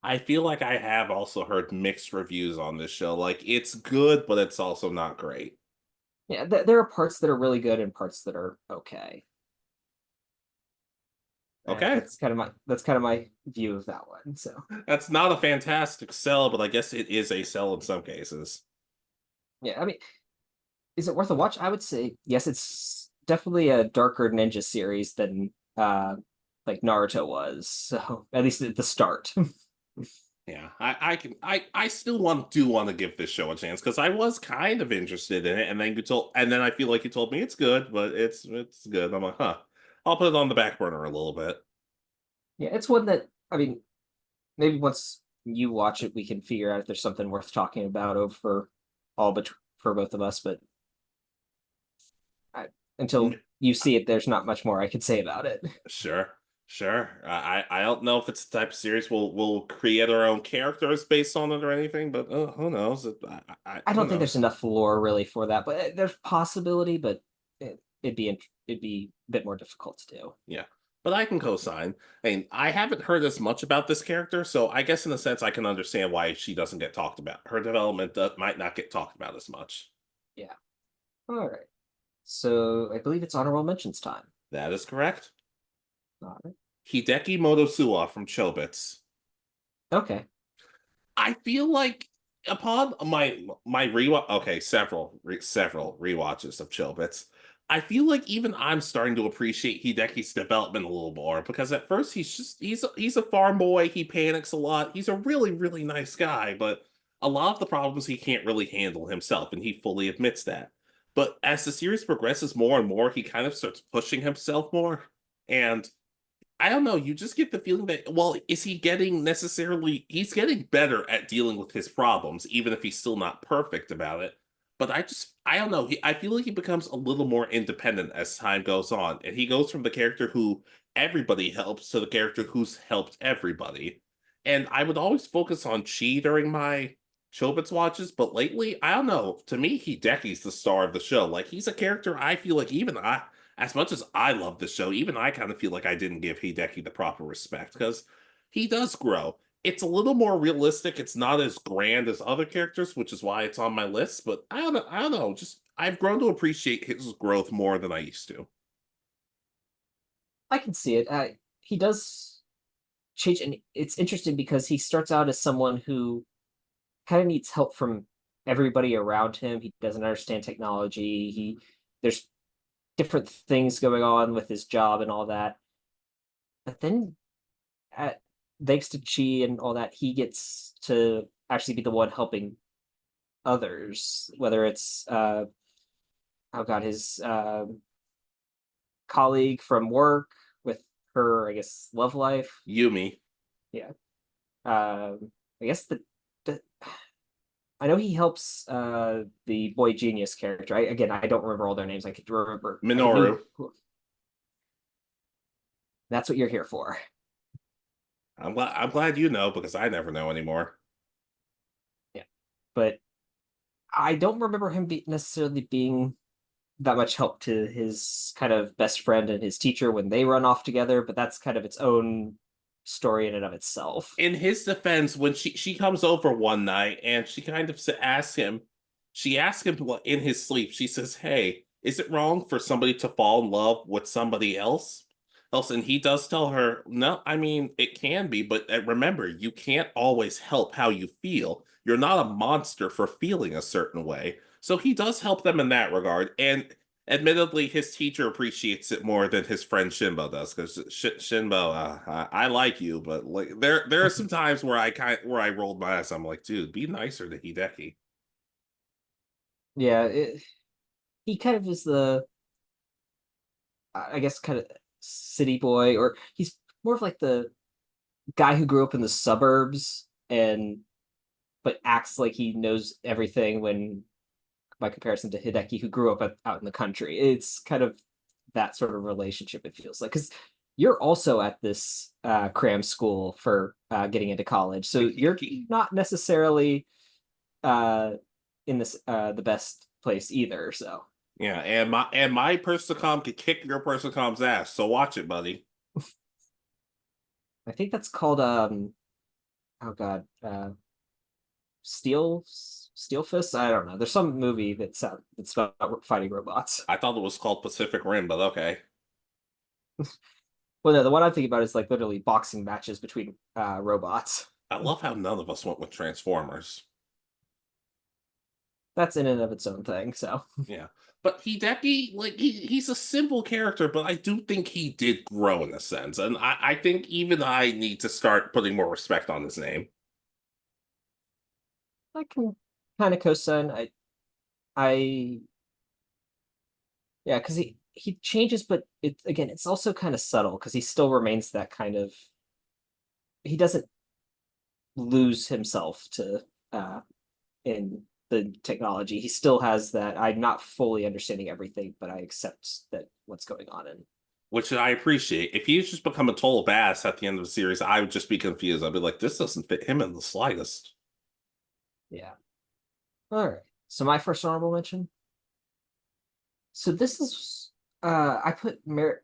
I feel like I have also heard mixed reviews on this show. Like it's good, but it's also not great. Yeah, there are parts that are really good and parts that are okay. Okay. That's kind of my view of that one. So That's not a fantastic sell, but I guess it is a sell in some cases. yeah, I mean, is it worth a watch? I would say yes. It's definitely a darker ninja series than like Naruto was. So at least at the start. Yeah, I still want to give this show a chance because I was kind of interested in it, and then I feel like you told me it's good, but it's good. I'm like, huh, I'll put it on the back burner a little bit. Yeah, it's one that, I mean, maybe once you watch it, we can figure out if there's something worth talking about over all but for both of us. But I, until you see it, there's not much more I could say about it. Sure, sure. I don't know if it's the type of series we'll create our own characters based on it or anything, but who knows? I Who don't think there's knows? enough lore really for that, but there's possibility, but it'd be a bit more difficult to do. Yeah, but I can co-sign. I mean, I haven't heard as much about this character, so I guess in a sense I can understand why she doesn't get talked about. Her development might not get talked about as much. Yeah. All right. So I believe it's honorable mentions time. That is correct. All right. Hideki Motosuwa from Chobits. Okay. I feel like upon my rewatch, okay, several rewatches of Chobits, I feel like even I'm starting to appreciate Hideki's development a little more because at first he's a farm boy, he panics a lot, he's a really nice guy, but a lot of the problems he can't really handle himself, and he fully admits that. But as the series progresses more and more, he kind of starts pushing himself more, and I don't know. You just get the feeling that, well, is he getting necessarily, he's getting better at dealing with his problems, even if he's still not perfect about it. But I don't know. I feel like he becomes a little more independent as time goes on. And he goes from the character who everybody helps to the character who's helped everybody. And I would always focus on Chi during my Chobits watches, but lately, I don't know. To me, Hideki's the star of the show. Like, he's a character I feel like even as much as I love the show, even I kind of feel like I didn't give Hideki the proper respect because he does grow. It's a little more realistic. It's not as grand as other characters, which is why it's on my list. But I don't know. I don't know. Just I've grown to appreciate his growth more than I used to. I can see it. He does change, and it's interesting because he starts out as someone who kind of needs help from everybody around him. He doesn't understand technology. There's different things going on with his job and all that. But then, at, thanks to Chi and all that, he gets to actually be the one helping others, whether it's oh god, his colleague from work with her, I guess, love life. Yumi. Yeah. I guess the I know he helps the boy genius character. Again, I don't remember all their names. I could remember. I knew Minoru. that's what you're here for. I'm glad you know because I never know anymore. Yeah, but I don't remember him necessarily being that much help to his kind of best friend and his teacher when they run off together. But that's kind of its own story in and of itself. In his defense, when she comes over one night and she kind of she asks him in his sleep. She says, "Hey, is it wrong for somebody to fall in love with somebody else?" And he does tell her, "No, I mean it can be, but remember, you can't always help how you feel. You're not a monster for feeling a certain way." So he does help them in that regard, and admittedly, his teacher appreciates it more than his friend Shinbo does. Because Shinbo, I like you, but like there are some times where where I rolled my eyes. I'm like, dude, be nicer to Hideki. Yeah, he kind of is the I guess kind of city boy, or he's more of like the guy who grew up in the suburbs and but acts like he knows everything when by comparison to Hideki who grew up out in the country. It's kind of that sort of relationship it feels like because you're also at this cram school for getting into college, so you're not necessarily uh, in this the best place either. So Yeah, and my Persicom could kick your Persicom's ass. So watch it, buddy. I think that's called oh god Steel Fist. I don't know. There's some movie that's about fighting robots. I thought it was called Pacific Rim, but okay. Well, no, the one I'm thinking about is like literally boxing matches between robots. I love how none of us went with Transformers. That's in and of its own thing. So Yeah. But Hideki, like he's a simple character, but I do think he did grow in a sense. And I think even I need to start putting more respect on his name. I can kind of co-sign. I yeah, because he changes, but it again, it's also kind of subtle because he still remains that kind of. He doesn't lose himself to in the technology. He still has that. I'm not fully understanding everything, but I accept that what's going on. And Which I appreciate. If he's just become a total bass at the end of the series, I would just be confused. I'd be like, this doesn't fit him in the slightest. yeah. All right. So my first honorable mention. So this is I put Mira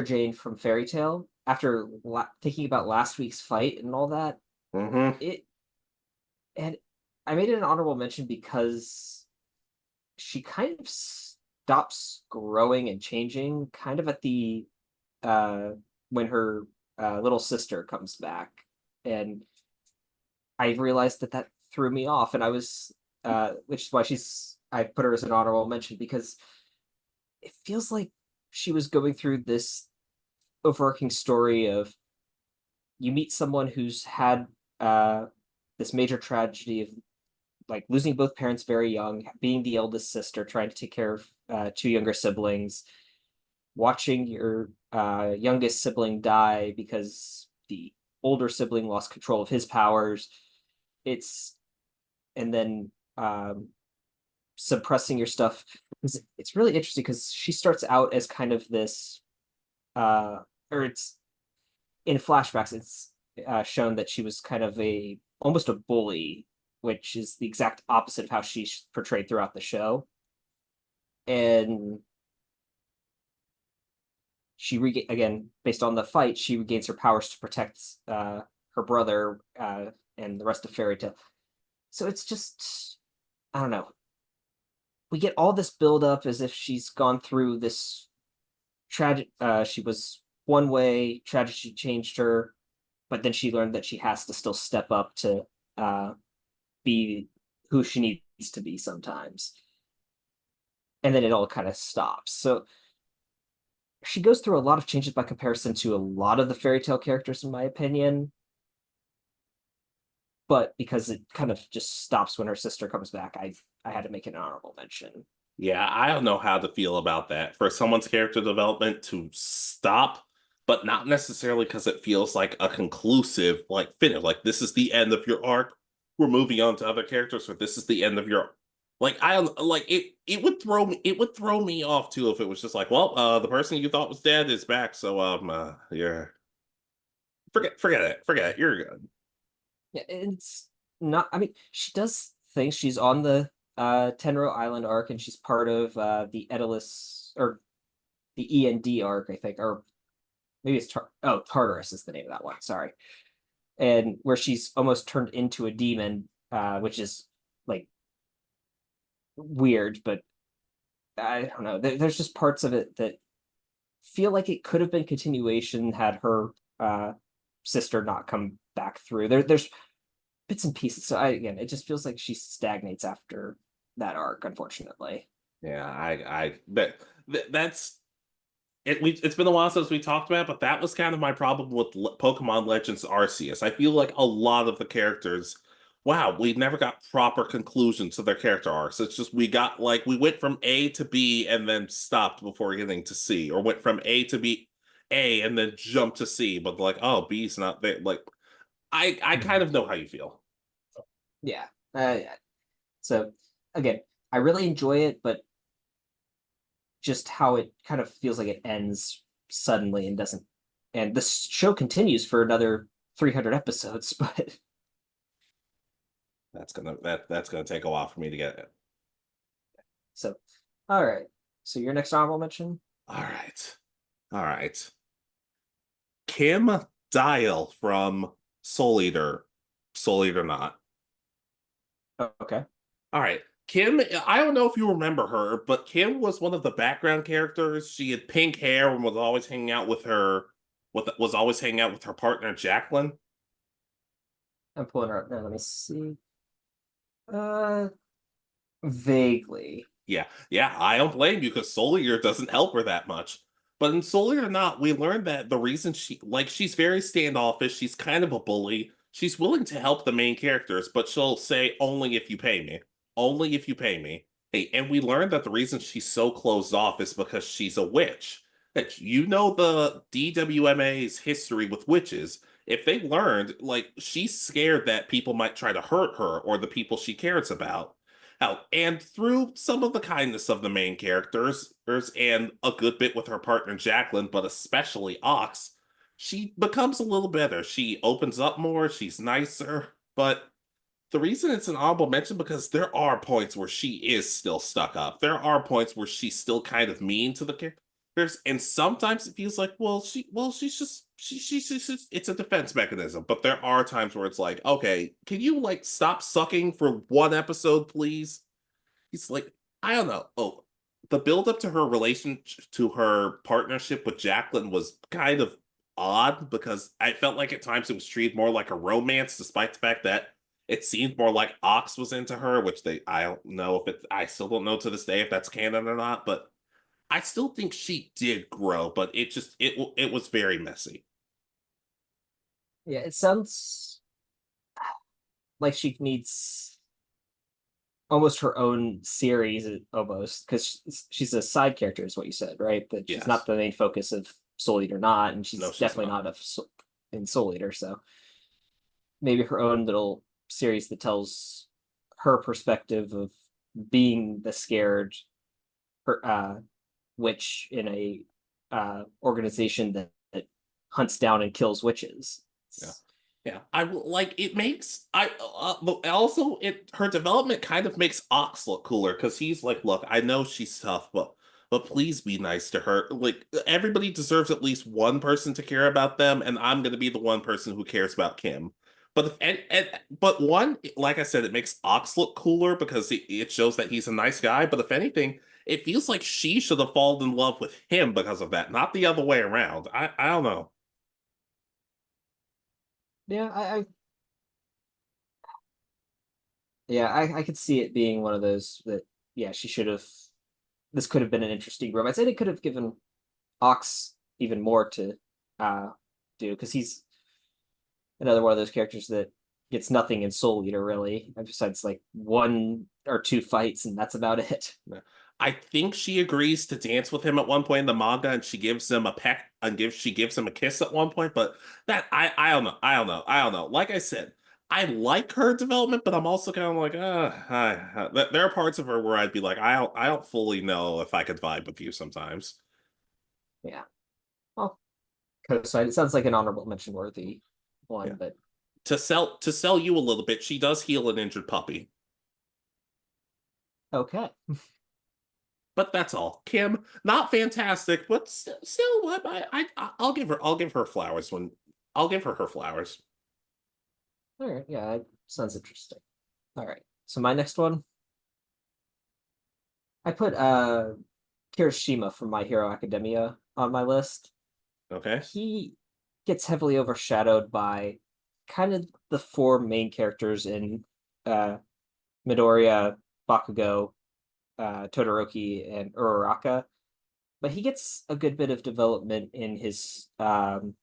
Jane from Fairy Tale after thinking about last week's fight and all that. Hmm. It and I made it an honorable mention because she kind of stops growing and changing kind of at the uh when her little sister comes back, and I realized that threw me off, and I was which is why I put her as an honorable mention because it feels like she was going through this overarching story of you meet someone who's had this major tragedy of like losing both parents very young, being the eldest sister, trying to take care of two younger siblings, watching your youngest sibling die because the older sibling lost control of his powers. It's and then suppressing your stuff. It's really interesting because she starts out as kind of this, or it's in flashbacks. It's shown that she was kind of a almost a bully, which is the exact opposite of how she's portrayed throughout the show. And again based on the fight, she regains her powers to protect her brother and the rest of Fairy Tale. So it's just I don't know. We get all this build up as if she's gone through this tragic. She was one way, tragedy changed her, but then she learned that she has to still step up to uh, be who she needs to be sometimes, and then it all kind of stops. So she goes through a lot of changes by comparison to a lot of the Fairy Tale characters, in my opinion. But because it kind of just stops when her sister comes back, I had to make it an honorable mention. Yeah, I don't know how to feel about that. For someone's character development to stop but not necessarily because it feels like a conclusive like finish. Like this is the end of your arc. We're moving on to other characters, or this is the end of your like I like it. It would throw me off too if it was just like, well, the person you thought was dead is back. So yeah, forget it. You're good. Yeah, it's not. I mean, she does things. She's on the Tenro Island arc, and she's part of the Edalus or the END arc, I think, or maybe it's Tartarus is the name of that one. Sorry, and where she's almost turned into a demon, which is like weird, but I don't know. There's just parts of it that feel like it could have been continuation had her sister not come back through. There's bits and pieces. So again, it just feels like she stagnates after that arc, unfortunately. Yeah, that's it. It's been a while since we talked about it, but that was kind of my problem with Pokemon Legends Arceus. I feel like a lot of the characters, wow, we never got proper conclusions to their character arcs. It's just we got like we went from A to B and then stopped before getting to C, or went from A to A and then jumped to C, but like, oh, B's not there. Like, I kind of know how you feel. Yeah. Yeah. So again, I really enjoy it, but just how it kind of feels like it ends suddenly and doesn't. And this show continues for another 300 episodes, but That's gonna take a while for me to get it. so all right. So your next honorable mention? All right. All right. Kim Dial from Soul Eater. Soul Eater not. Okay. All right. Kim, I don't know if you remember her, but Kim was one of the background characters. She had pink hair and was always hanging out with was always hanging out with her partner Jacqueline. I'm pulling her up now. Let me see. Uh Vaguely. Yeah, yeah, I don't blame you because Soul Eater doesn't help her that much. But in Soul Eater not, we learned that the reason she's very standoffish, she's kind of a bully. She's willing to help the main characters, but she'll say only if you pay me. Only if you pay me. Hey, and we learned that the reason she's so closed off is because she's a witch. That you know the DWMA's history with witches. If they learned, like, she's scared that people might try to hurt her or the people she cares about. And through some of the kindness of the main characters, and a good bit with her partner Jacqueline, but especially Ox, she becomes a little better. She opens up more, she's nicer, but the reason it's an honorable mention because there are points where she is still stuck up. There are points where she's still kind of mean to the characters, and sometimes it feels like, she's just it's a defense mechanism. But there are times where it's like, okay, can you like stop sucking for one episode, please? He's like, I don't know. Oh, the build up to her relation to her partnership with Jacqueline was kind of odd because I felt like at times it was treated more like a romance, despite the fact that it seemed more like Ox was into her, which I don't know if I still don't know to this day if that's canon or not, but I still think she did grow, but it was very messy. Yeah, it sounds like she needs almost her own series almost because she's a side character is what you said, right? That she's not Yes. the main focus of Soul Eater not, and No, she's she's definitely not. not in Soul Eater. So maybe her own little series that tells her perspective of being the scared witch in a organization that hunts down and kills witches. Yeah. Yeah, I like it makes but also it her development kind of makes Ox look cooler because he's like, look, I know she's tough, but please be nice to her. Like everybody deserves at least one person to care about them, and I'm gonna be the one person who cares about Kim. But if but one, like I said, it makes Ox look cooler because it shows that he's a nice guy. But if anything, it feels like she should have fallen in love with him because of that, not the other way around. I don't know. Yeah, I could see it being one of those that yeah, she should have. This could have been an interesting romance, and it could have given Ox even more to uh do because he's another one of those characters that gets nothing in Soul Eater really, besides like one or two fights, and that's about it. Yeah. I think she agrees to dance with him at one point in the manga, and she gives him a peck and she gives him a kiss at one point. But that I don't know, I don't know. Like I said, I like her development, but I'm also kind of like, there are parts of her where I'd be like, I don't fully know if I could vibe with you sometimes. Yeah. Well, so it sounds like an honorable mention worthy one, Yeah. but To sell you a little bit, she does heal an injured puppy. okay. But that's all. Kim, not fantastic, but still, what I'll give her flowers when I'll give her her flowers. All right. Yeah, sounds interesting. All right. So my next one, I put Kirishima from My Hero Academia on my list. Okay. He gets heavily overshadowed by kind of the four main characters in uh Midoriya, Bakugo, Todoroki, and Uraraka. But he gets a good bit of development in his kind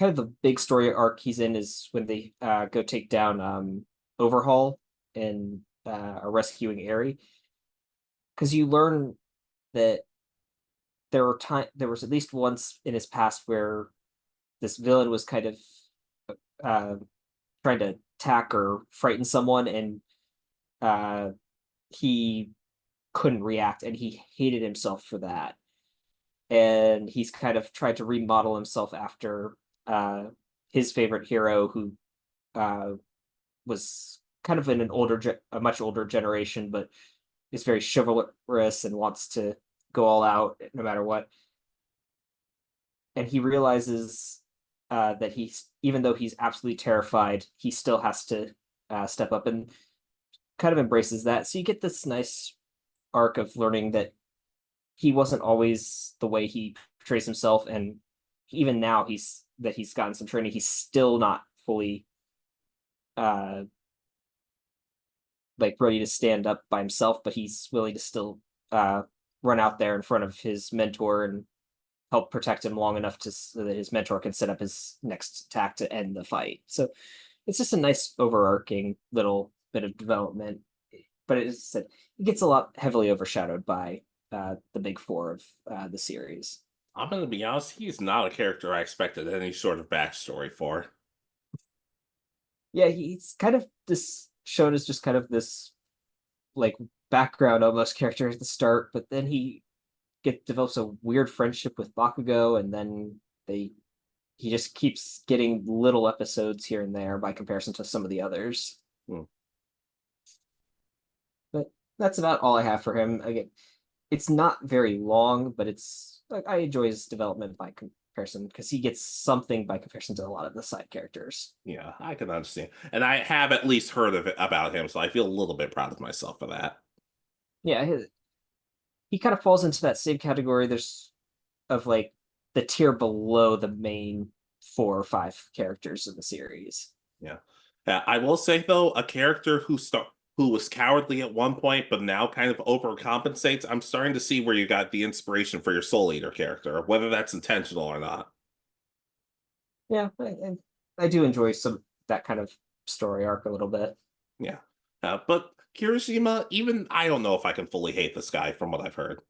of the big story arc he's in is when they go take down Overhaul and are rescuing Eri. Because you learn that there was at least once in his past where this villain was kind of uh, trying to attack or frighten someone, and uh, he couldn't react, and he hated himself for that. And he's kind of tried to remodel himself after uh, his favorite hero, who uh, was kind of in a much older generation, but is very chivalrous and wants to go all out no matter what. And he realizes that he's even though he's absolutely terrified, he still has to step up and kind of embraces that. So you get this nice arc of learning that he wasn't always the way he portrays himself, and even now he's gotten some training. He's still not fully uh like ready to stand up by himself, but he's willing to still uh run out there in front of his mentor and help protect him long enough so that his mentor can set up his next attack to end the fight. So it's just a nice overarching little bit of development, but it's it gets a lot heavily overshadowed by the big four of the series. I'm gonna be honest, he's not a character I expected any sort of backstory for. Yeah, he's kind of this shown as just kind of this like background almost character at the start, but then he develops a weird friendship with Bakugo, and then they he just keeps getting little episodes here and there by comparison to some of the others. Hmm. But that's about all I have for him. Again, it's not very long, but it's like I enjoy his development by comparison because he gets something by comparison to a lot of the side characters. Yeah, I can understand. And I have at least heard of it about him, so I feel a little bit proud of myself for that. Yeah, he kind of falls into that same category. There's of like the tier below the main four or five characters in the series. Yeah. I will say though, a character who was cowardly at one point, but now kind of overcompensates. I'm starting to see where you got the inspiration for your Soul Eater character, whether that's intentional or not. Yeah, I do enjoy some that kind of story arc a little bit. Yeah. But Kirishima, even I don't know if I can fully hate this guy from what I've heard.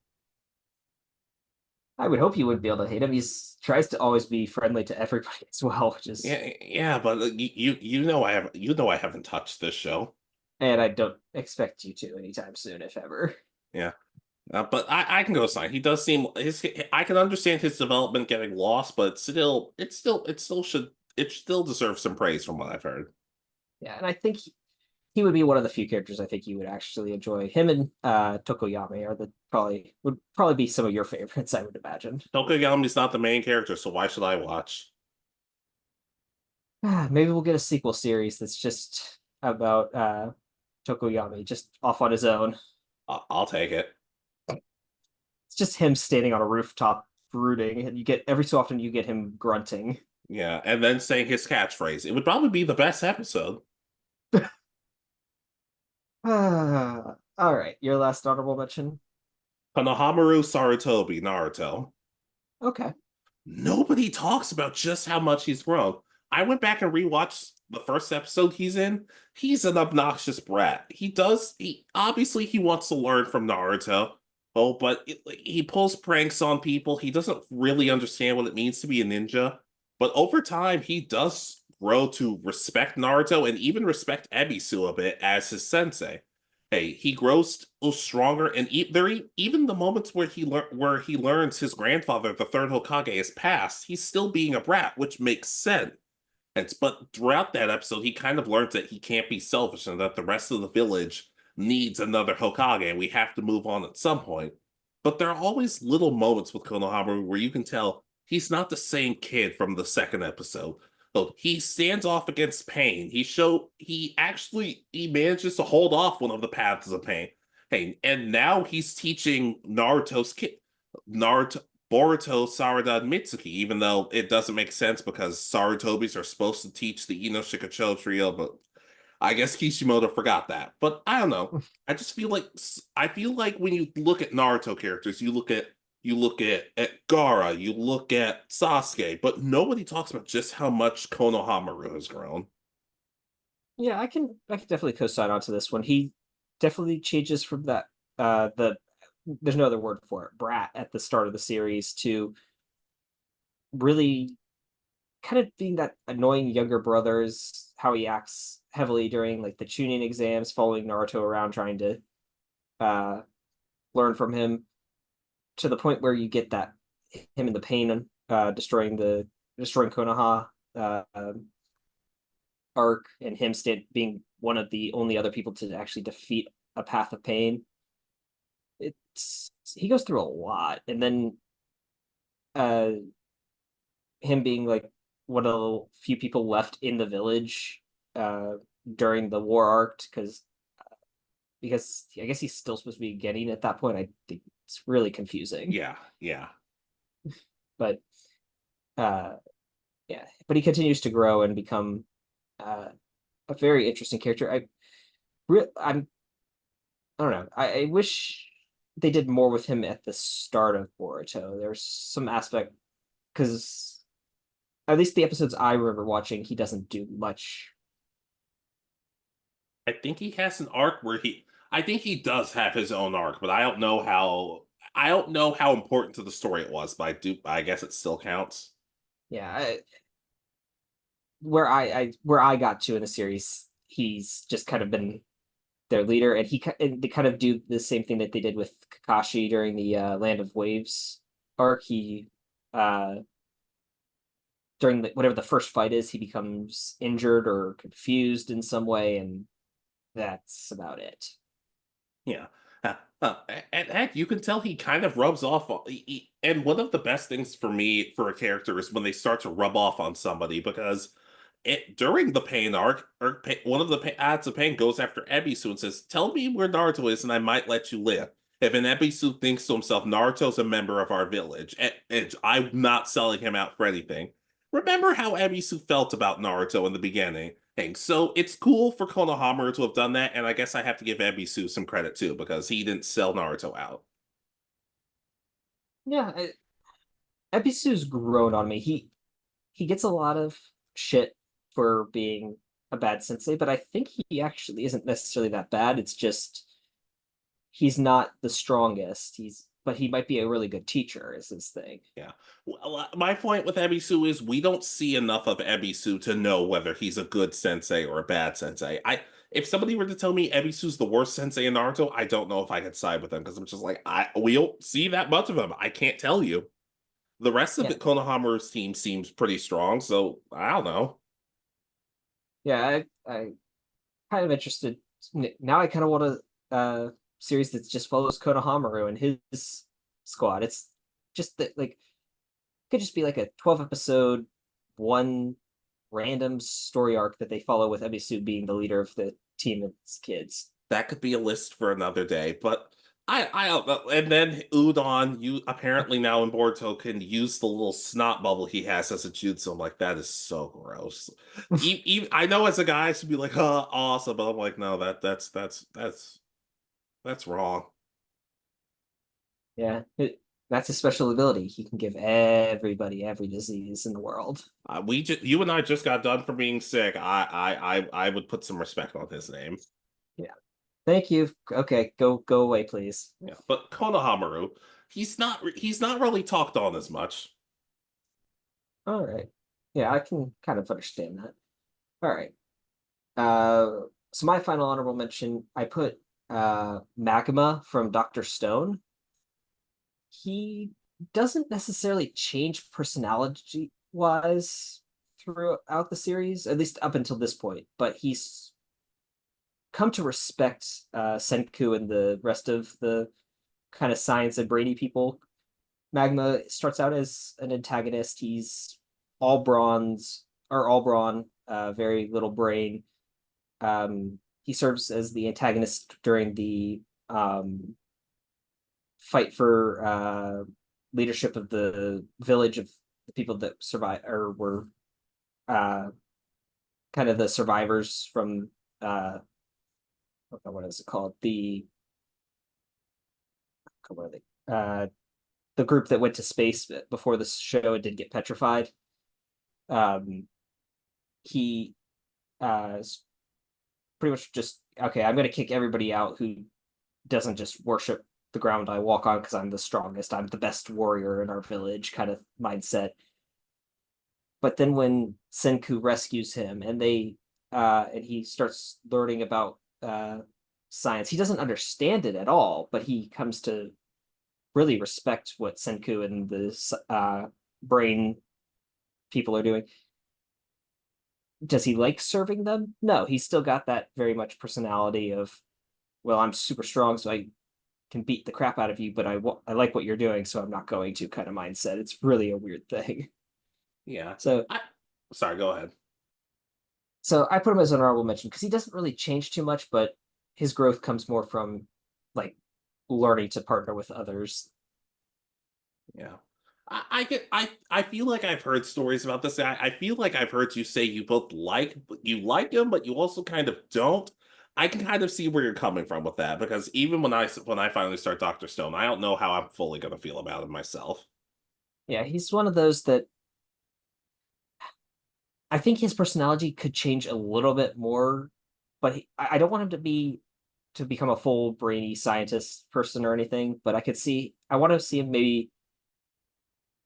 I would hope you wouldn't be able to hate him. He's tries to always be friendly to everybody as well, which is, Yeah, but you know I haven't touched this show. and I don't expect you to anytime soon, if ever. Yeah. But I can go sign. He does seem his. I can understand his development getting lost, but it still deserves some praise from what I've heard. Yeah, and I think he would be one of the few characters I think you would actually enjoy. Him and Tokoyami are the probably would probably be some of your favorites, I would imagine. Tokugami's not the main character, so why should I watch? Maybe we'll get a sequel series that's just about Tokoyami, just off on his own. I'll take it. It's just him standing on a rooftop brooding, and you get every so often you get him grunting. Yeah, and then saying his catchphrase. It would probably be the best episode. All right, your last honorable mention. Konohamaru Sarutobi, Naruto. Okay. Nobody talks about just how much he's grown. I went back and rewatched the first episode he's in. He's an obnoxious brat. He obviously he wants to learn from Naruto. Oh, but he pulls pranks on people. He doesn't really understand what it means to be a ninja. But over time, he does grow to respect Naruto and even respect Ebisu a bit as his sensei. Hey, he grows stronger, and even the moments where where he learns his grandfather, the third Hokage, is passed, he's still being a brat, which makes sense. But throughout that episode, he kind of learns that he can't be selfish and that the rest of the village needs another Hokage and we have to move on at some point. But there are always little moments with Konohamaru where you can tell he's not the same kid from the second episode. So he stands off against pain. He manages to hold off one of the paths of pain. Hey, and now he's teaching Naruto Boruto, Sarada, and Mitsuki, even though it doesn't make sense because Sarutobis are supposed to teach the Ino Shikacho trio, but I guess Kishimoto forgot that. But I don't know. I feel like when you look at Naruto characters, you look at Gaara, you look at Sasuke, but nobody talks about just how much Konohamaru has grown. Yeah, I can definitely co-sign onto this one. He definitely changes from that the there's no other word for it, brat at the start of the series to really kind of being that annoying younger brothers, how he acts heavily during like the tuning exams, following Naruto around trying to uh learn from him to the point where you get that him in the pain destroying Konoha arc and him being one of the only other people to actually defeat a path of pain. It's he goes through a lot, and then uh him being like one of the few people left in the village uh during the war arc because I guess he's still supposed to be getting at that point. I think it's really confusing. Yeah, yeah. But uh yeah, but he continues to grow and become uh a very interesting character. I'm I don't know. I wish they did more with him at the start of Boruto. There's some aspect because at least the episodes I remember watching, he doesn't do much. I think he has an arc where I think he does have his own arc, but I don't know how important to the story it was, but I guess it still counts. Yeah, where I got to in the series, he's just kind of been their leader, and and they kind of do the same thing that they did with Kakashi during the Land of Waves arc. He uh during whatever the first fight is, he becomes injured or confused in some way, and that's about it. Yeah. And heck, you can tell he kind of rubs off. And one of the best things for me for a character is when they start to rub off on somebody because during the pain one of the ads of pain goes after Ebisu and says, "Tell me where Naruto is, and I might let you live." If an Ebisu thinks to himself, "Naruto's a member of our village, and I'm not selling him out for anything," remember how Ebisu felt about Naruto in the beginning. So it's cool for Konohamaru to have done that, and I guess I have to give Ebisu some credit too because he didn't sell Naruto out. Yeah, Ebisu's grown on me. He gets a lot of shit for being a bad sensei, but I think he actually isn't necessarily that bad. It's just he's not the strongest. But he might be a really good teacher is his thing. Yeah. Well, my point with Ebisu is we don't see enough of Ebisu to know whether he's a good sensei or a bad sensei. If somebody were to tell me Ebisu's the worst sensei in Naruto, I don't know if I could side with them because I'm just like we don't see that much of him. I can't tell you. The rest of Yeah, it, Konohamaru's team seems pretty strong, so I don't know. yeah. I kind of interested now. I kind of want a series that just follows Konohamaru and his squad. It's just that like could just be like a 12 episode one random story arc that they follow with Ebisu being the leader of the team of kids. That could be a list for another day, but I don't know. And then Udon, you apparently now in Boruto can use the little snot bubble he has as a jutsu. I'm like, that is so gross. I know as a guy I should be like, oh, awesome, but I'm like, no, that's wrong. Yeah, that's his special ability. He can give everybody every disease in the world. You and I just got done from being sick. I would put some respect on his name. Yeah. Thank you. Okay, go away, please. Yeah, but Konohamaru, he's not really talked on as much. All right. Yeah, I can kind of understand that. All right. So my final honorable mention, I put Magma from Dr. Stone. He doesn't necessarily change personality wise throughout the series, at least up until this point, but he's come to respect Senku and the rest of the kind of science and brainy people. Magma starts out as an antagonist. He's all bronze or all brawn, very little brain. He serves as the antagonist during the fight for leadership of the village of the people that survived or were uh, kind of the survivors from what is it called? What are they? The group that went to space before the show and did get petrified. Um, he is pretty much just okay. I'm going to kick everybody out who doesn't just worship the ground I walk on because I'm the strongest. I'm the best warrior in our village kind of mindset. But then when Senku rescues him and he starts learning about science, he doesn't understand it at all, but he comes to really respect what Senku and the brain people are doing. Does he like serving them? No, he's still got that very much personality of, well, I'm super strong, so I can beat the crap out of you, but I like what you're doing, so I'm not going to kind of mindset. It's really a weird thing. Yeah. So I sorry, go ahead. so I put him as an honorable mention because he doesn't really change too much, but his growth comes more from like learning to partner with others. Yeah. I feel like I've heard stories about this. I feel like I've heard you say you like him, but you also kind of don't. I can kind of see where you're coming from with that because even when I finally start Doctor Stone, I don't know how I'm fully gonna feel about him myself. Yeah, he's one of those that I think his personality could change a little bit more, but I don't want him to become a full brainy scientist person or anything. But I want to see him maybe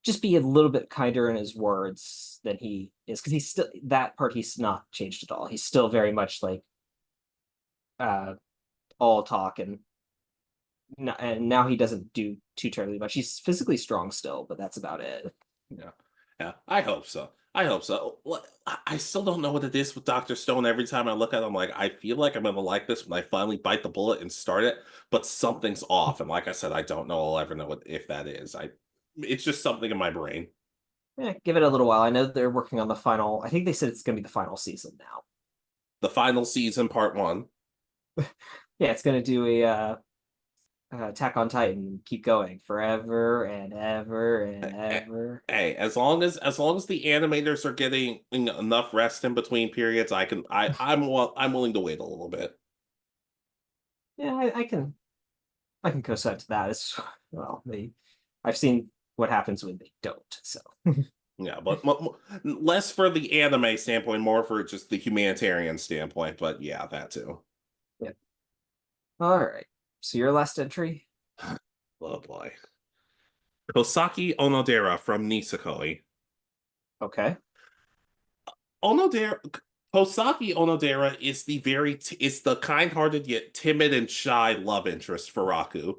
just be a little bit kinder in his words than he is because he's still that part he's not changed at all. He's still very much like uh all talk and now he doesn't do too terribly much. He's physically strong still, but that's about it. Yeah. Yeah, I hope so. I hope so. I still don't know what it is with Dr. Stone. Every time I look at him, like, I feel like I'm gonna like this when I finally bite the bullet and start it, but something's off. And like I said, I don't know I'll ever know if that is. It's just something in my brain. Yeah, give it a little while. I know they're working on the final. I think they said it's going to be the final season now. The final season, part one. Yeah, it's going to do a Attack on Titan, keep going forever and ever and Eh, ever. Hey, as long as the animators are getting enough rest in between periods, I'm willing to wait a little bit. Yeah, I can co-sign to that. It's well, I've seen what happens when they don't. So Yeah, but less for the anime standpoint, more for just the humanitarian standpoint. But yeah, that too. yeah. All right. So your last entry. Oh boy. Kosaki Onodera from Nisekoi. Okay. Onodera Kosaki Onodera is the kind-hearted yet timid and shy love interest for Raku.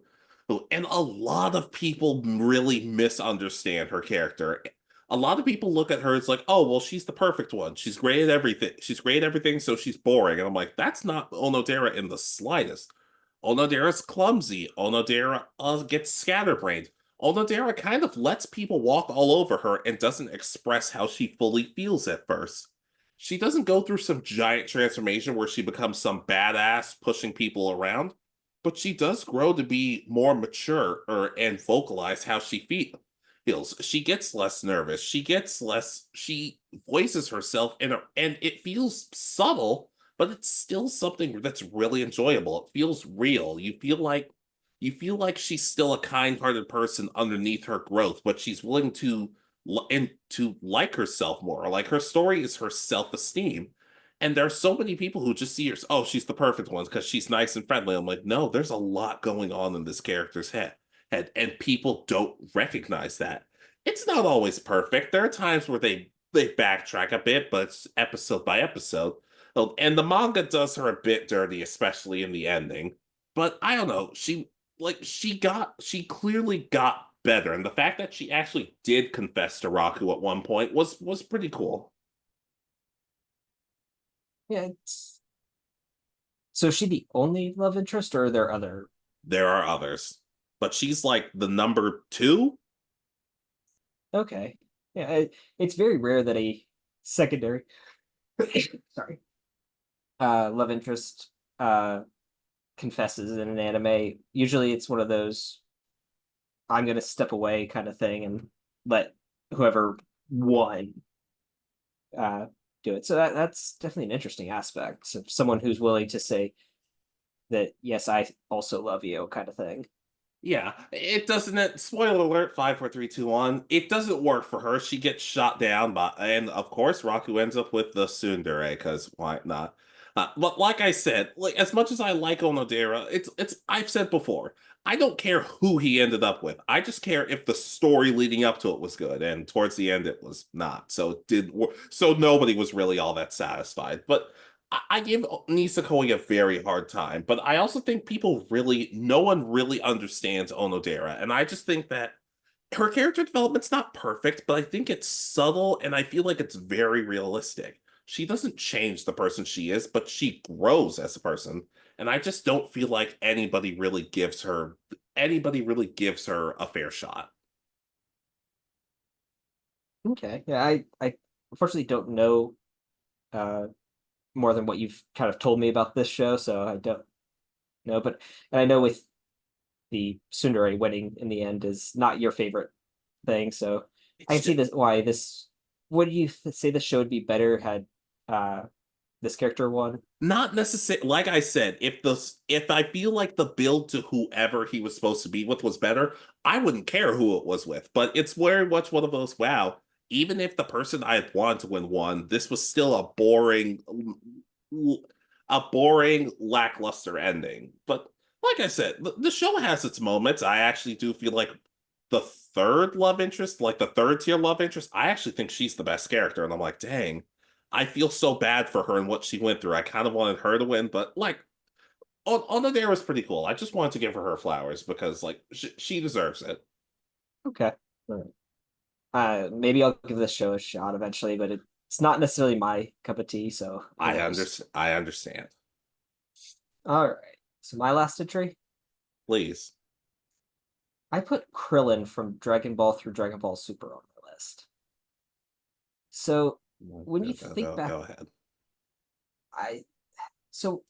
And a lot of people really misunderstand her character. A lot of people look at her as like, oh, well, she's the perfect one. She's great at everything. She's great at everything, so she's boring. And I'm like, that's not Onodera in the slightest. Onodera's clumsy. Onodera gets scatterbrained. Onodera kind of lets people walk all over her and doesn't express how she fully feels at first. She doesn't go through some giant transformation where she becomes some badass pushing people around, but she does grow to be more mature and vocalize how she feels. She gets less nervous. She voices herself and it feels subtle, but it's still something that's really enjoyable. It feels real. You feel like she's still a kind-hearted person underneath her growth, but she's willing to and to like herself more. Like her story is her self-esteem. And there are so many people who just see her, oh, she's the perfect one because she's nice and friendly. I'm like, no, there's a lot going on in this character's head, and people don't recognize that. It's not always perfect. There are times where they backtrack a bit, but it's episode by episode. Oh, and the manga does her a bit dirty, especially in the ending. But I don't know, she clearly got better, and the fact that she actually did confess to Raku at one point was pretty cool. Yeah, so is she the only love interest, or are there other? There are others, but she's like the number two. Okay, yeah, it's very rare that a secondary, sorry, love interest confesses in an anime. Usually, it's one of those I'm gonna step away kind of thing and let whoever won uh do it. So that's definitely an interesting aspect of someone who's willing to say that yes, I also love you kind of thing. Yeah, it doesn't. Spoiler alert: 5, 4, 3, 2, 1. It doesn't work for her. She gets shot down by, and of course, Raku ends up with the tsundere because why not? But like I said, like as much as I like Onodera, it's I've said before, I don't care who he ended up with. I just care if the story leading up to it was good, and towards the end it was not. So it did. So nobody was really all that satisfied. But I give Nisakoi a very hard time, but I also think no one really understands Onodera, and I just think that her character development's not perfect, but I think it's subtle, and I feel like it's very realistic. She doesn't change the person she is, but she grows as a person, and I just don't feel like anybody really gives her a fair shot. Okay, yeah, I unfortunately don't know uh more than what you've kind of told me about this show, so I don't know. But and I know with the Sundari wedding in the end is not your favorite thing, so I It's can see just, this why this. Would you say the show would be better had uh this character won? not necessarily, like I said, if I feel like the build to whoever he was supposed to be with was better, I wouldn't care who it was with. But it's very much one of those, wow, even if the person I had wanted to win won, this was still a boring, lackluster ending. But like I said, the show has its moments. I actually do feel like the third love interest, like the third tier love interest, I actually think she's the best character. And I'm like, dang, I feel so bad for her and what she went through. I kind of wanted her to win, but like on the Dare was pretty cool. I just wanted to give her flowers because like she deserves it. Okay. All right. Maybe I'll give this show a shot eventually, but it's not necessarily my cup of tea, so who I knows? understand. I understand. All right. So my last entry, Please. I put Krillin from Dragon Ball through Dragon Ball Super on the list. So when Go you go think go back, go ahead. I so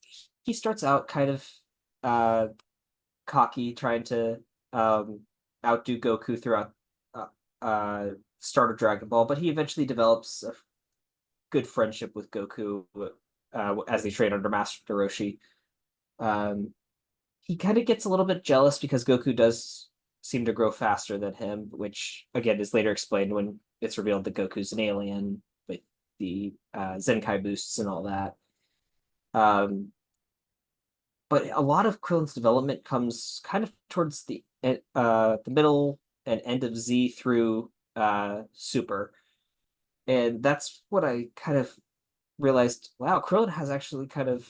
he starts out kind of uh cocky, trying to um outdo Goku throughout uh, uh start of Dragon Ball, but he eventually develops a good friendship with Goku as they train under Master Roshi. Um, he kind of gets a little bit jealous because Goku does seem to grow faster than him, which again is later explained when it's revealed that Goku's an alien with the Zenkai boosts and all that. But a lot of Krillin's development comes kind of towards the middle and end of Z through Super, and that's what I kind of realized. Wow, Krillin has actually kind of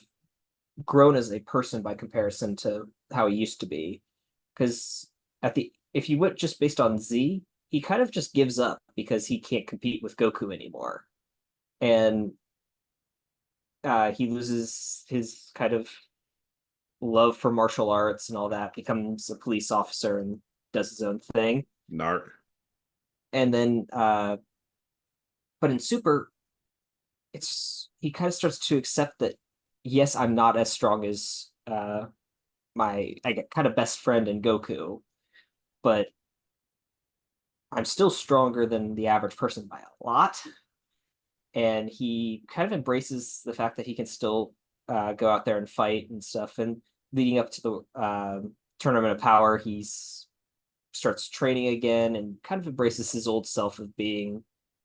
grown as a person by comparison to how he used to be. Because at the if you went just based on Z, he kind of just gives up because he can't compete with Goku anymore, and he loses his kind of love for martial arts and all that, becomes a police officer and does his own thing. Narc. And then, but in Super, it's he kind of starts to accept that yes, I'm not as strong as my I get kind of best friend in Goku, but I'm still stronger than the average person by a lot. And he kind of embraces the fact that he can still go out there and fight and stuff. And leading up to the tournament of power, he's starts training again and kind of embraces his old self of being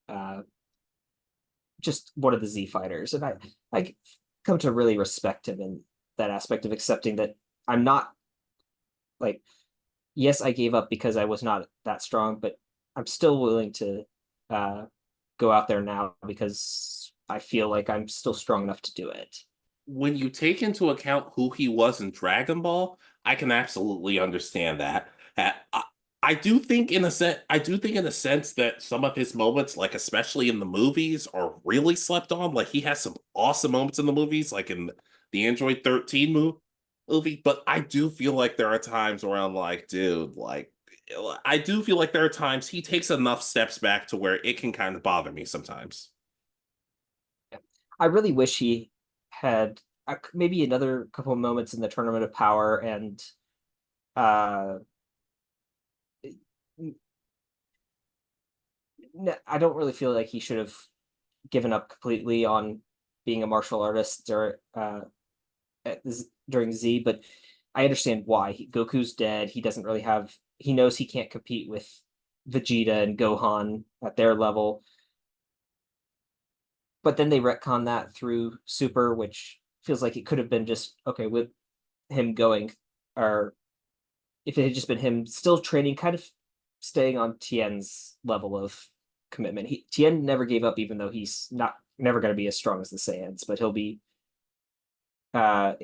uh, just one of the Z fighters, and I come to really respect him in that aspect of accepting that I'm not like, yes, I gave up because I was not that strong, but I'm still willing to uh, go out there now because I feel like I'm still strong enough to do it. When you take into account who he was in Dragon Ball, I can absolutely understand that. I do think in a sense, that some of his moments, like especially in the movies, are really slept on. Like he has some awesome moments in the movies, like in the Android 13 movie. But I do feel like there are times where I'm like, dude, like I do feel like there are times he takes enough steps back to where it can kind of bother me sometimes. I really wish he had maybe another couple of moments in the Tournament of Power, and uh, I don't really feel like he should have given up completely on being a martial artist during Z, but I understand why. Goku's dead. He doesn't really have. He knows he can't compete with Vegeta and Gohan at their level. But then they retcon that through Super, which feels like it could have been just okay with him going, or if it had just been him still training, kind of staying on Tien's level of commitment. Tien never gave up, even though he's not never going to be as strong as the Saiyans, but he'll be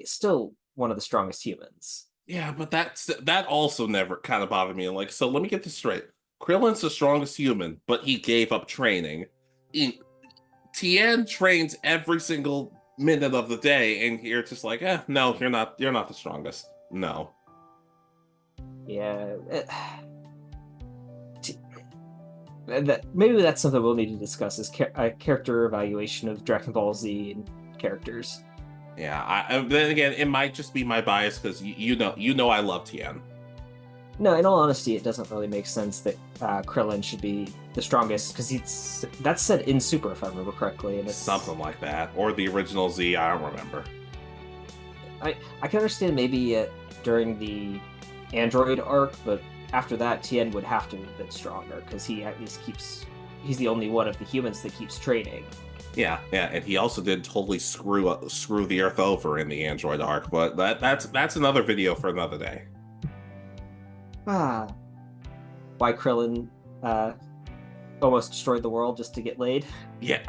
still one of the strongest humans. Yeah, but that also never kind of bothered me. Like, so let me get this straight. Krillin's the strongest human, but he gave up training. Tien trains every single minute of the day, and you're just like, no, you're not the strongest. No. Yeah, maybe that's something we'll need to discuss is character evaluation of Dragon Ball Z and characters. Yeah, then again, it might just be my bias because you know I love Tien. No, in all honesty, it doesn't really make sense that Krillin should be the strongest because that's said in Super, if I remember correctly, and it's Something like that, or the original Z. I don't remember. I can understand maybe during the Android arc, but after that, Tien would have to be a bit stronger because he at least he's the only one of the humans that keeps training. Yeah, and he also did totally screw the Earth over in the Android arc, but that's another video for another day. Ah, why Krillin almost destroyed the world just to get laid? Yeah,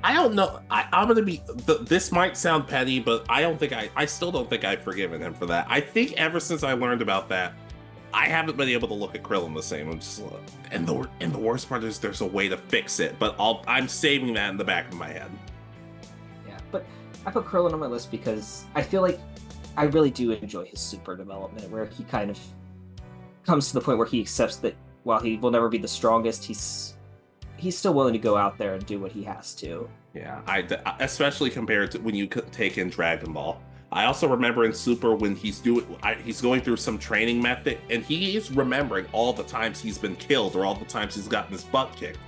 I don't know. I'm gonna be. This might sound petty, but I still don't think I've forgiven him for that. I think ever since I learned about that, I haven't been able to look at Krillin the same. I'm just, and the worst part is there's a way to fix it, but I'm saving that in the back of my head. Yeah, but I put Krillin on my list because I feel like I really do enjoy his Super development, where he kind of comes to the point where he accepts that while he will never be the strongest, he's still willing to go out there and do what he has to. Yeah, especially compared to when you take in Dragon Ball. I also remember in Super when he's going through some training method, and he is remembering all the times he's been killed or all the times he's gotten his butt kicked,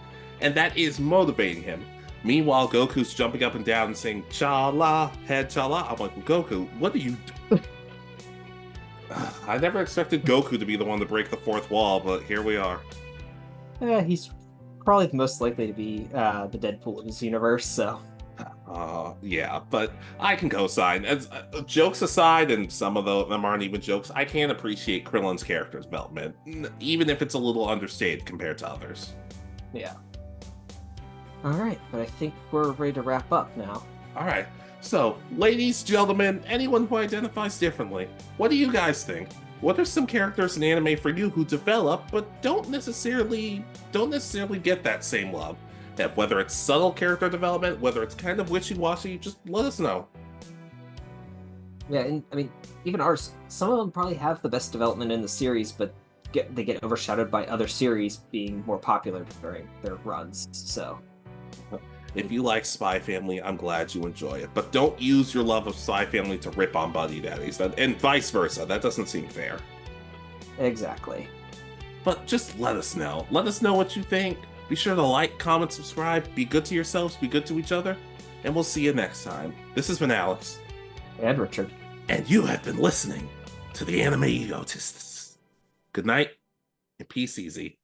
and that is motivating him. Meanwhile, Goku's jumping up and down and saying "Chala, head Chala." I'm like, Goku, what are you? I never expected Goku to be the one to break the fourth wall, but here we are. Yeah, he's probably the most likely to be the Deadpool of his universe. So, yeah, but I can co-sign. As jokes aside, and some of them aren't even jokes, I can appreciate Krillin's character development, even if it's a little understated compared to others. yeah. All right, but I think we're ready to wrap up now. All right. So, ladies, gentlemen, anyone who identifies differently, what do you guys think? What are some characters in anime for you who develop but don't necessarily get that same love? Whether it's subtle character development, whether it's kind of wishy-washy, just let us know. Yeah, and I mean, even ours, some of them probably have the best development in the series, but they get overshadowed by other series being more popular during their runs. So, if you like Spy Family, I'm glad you enjoy it, but don't use your love of Spy Family to rip on Buddy Daddies, and vice versa. That doesn't seem fair. Exactly. But just let us know. Let us know what you think. Be sure to like, comment, subscribe. Be good to yourselves. Be good to each other. And we'll see you next time. This has been Alex. And Richard. And you have been listening to the Anime Egotists. Good night and peace easy.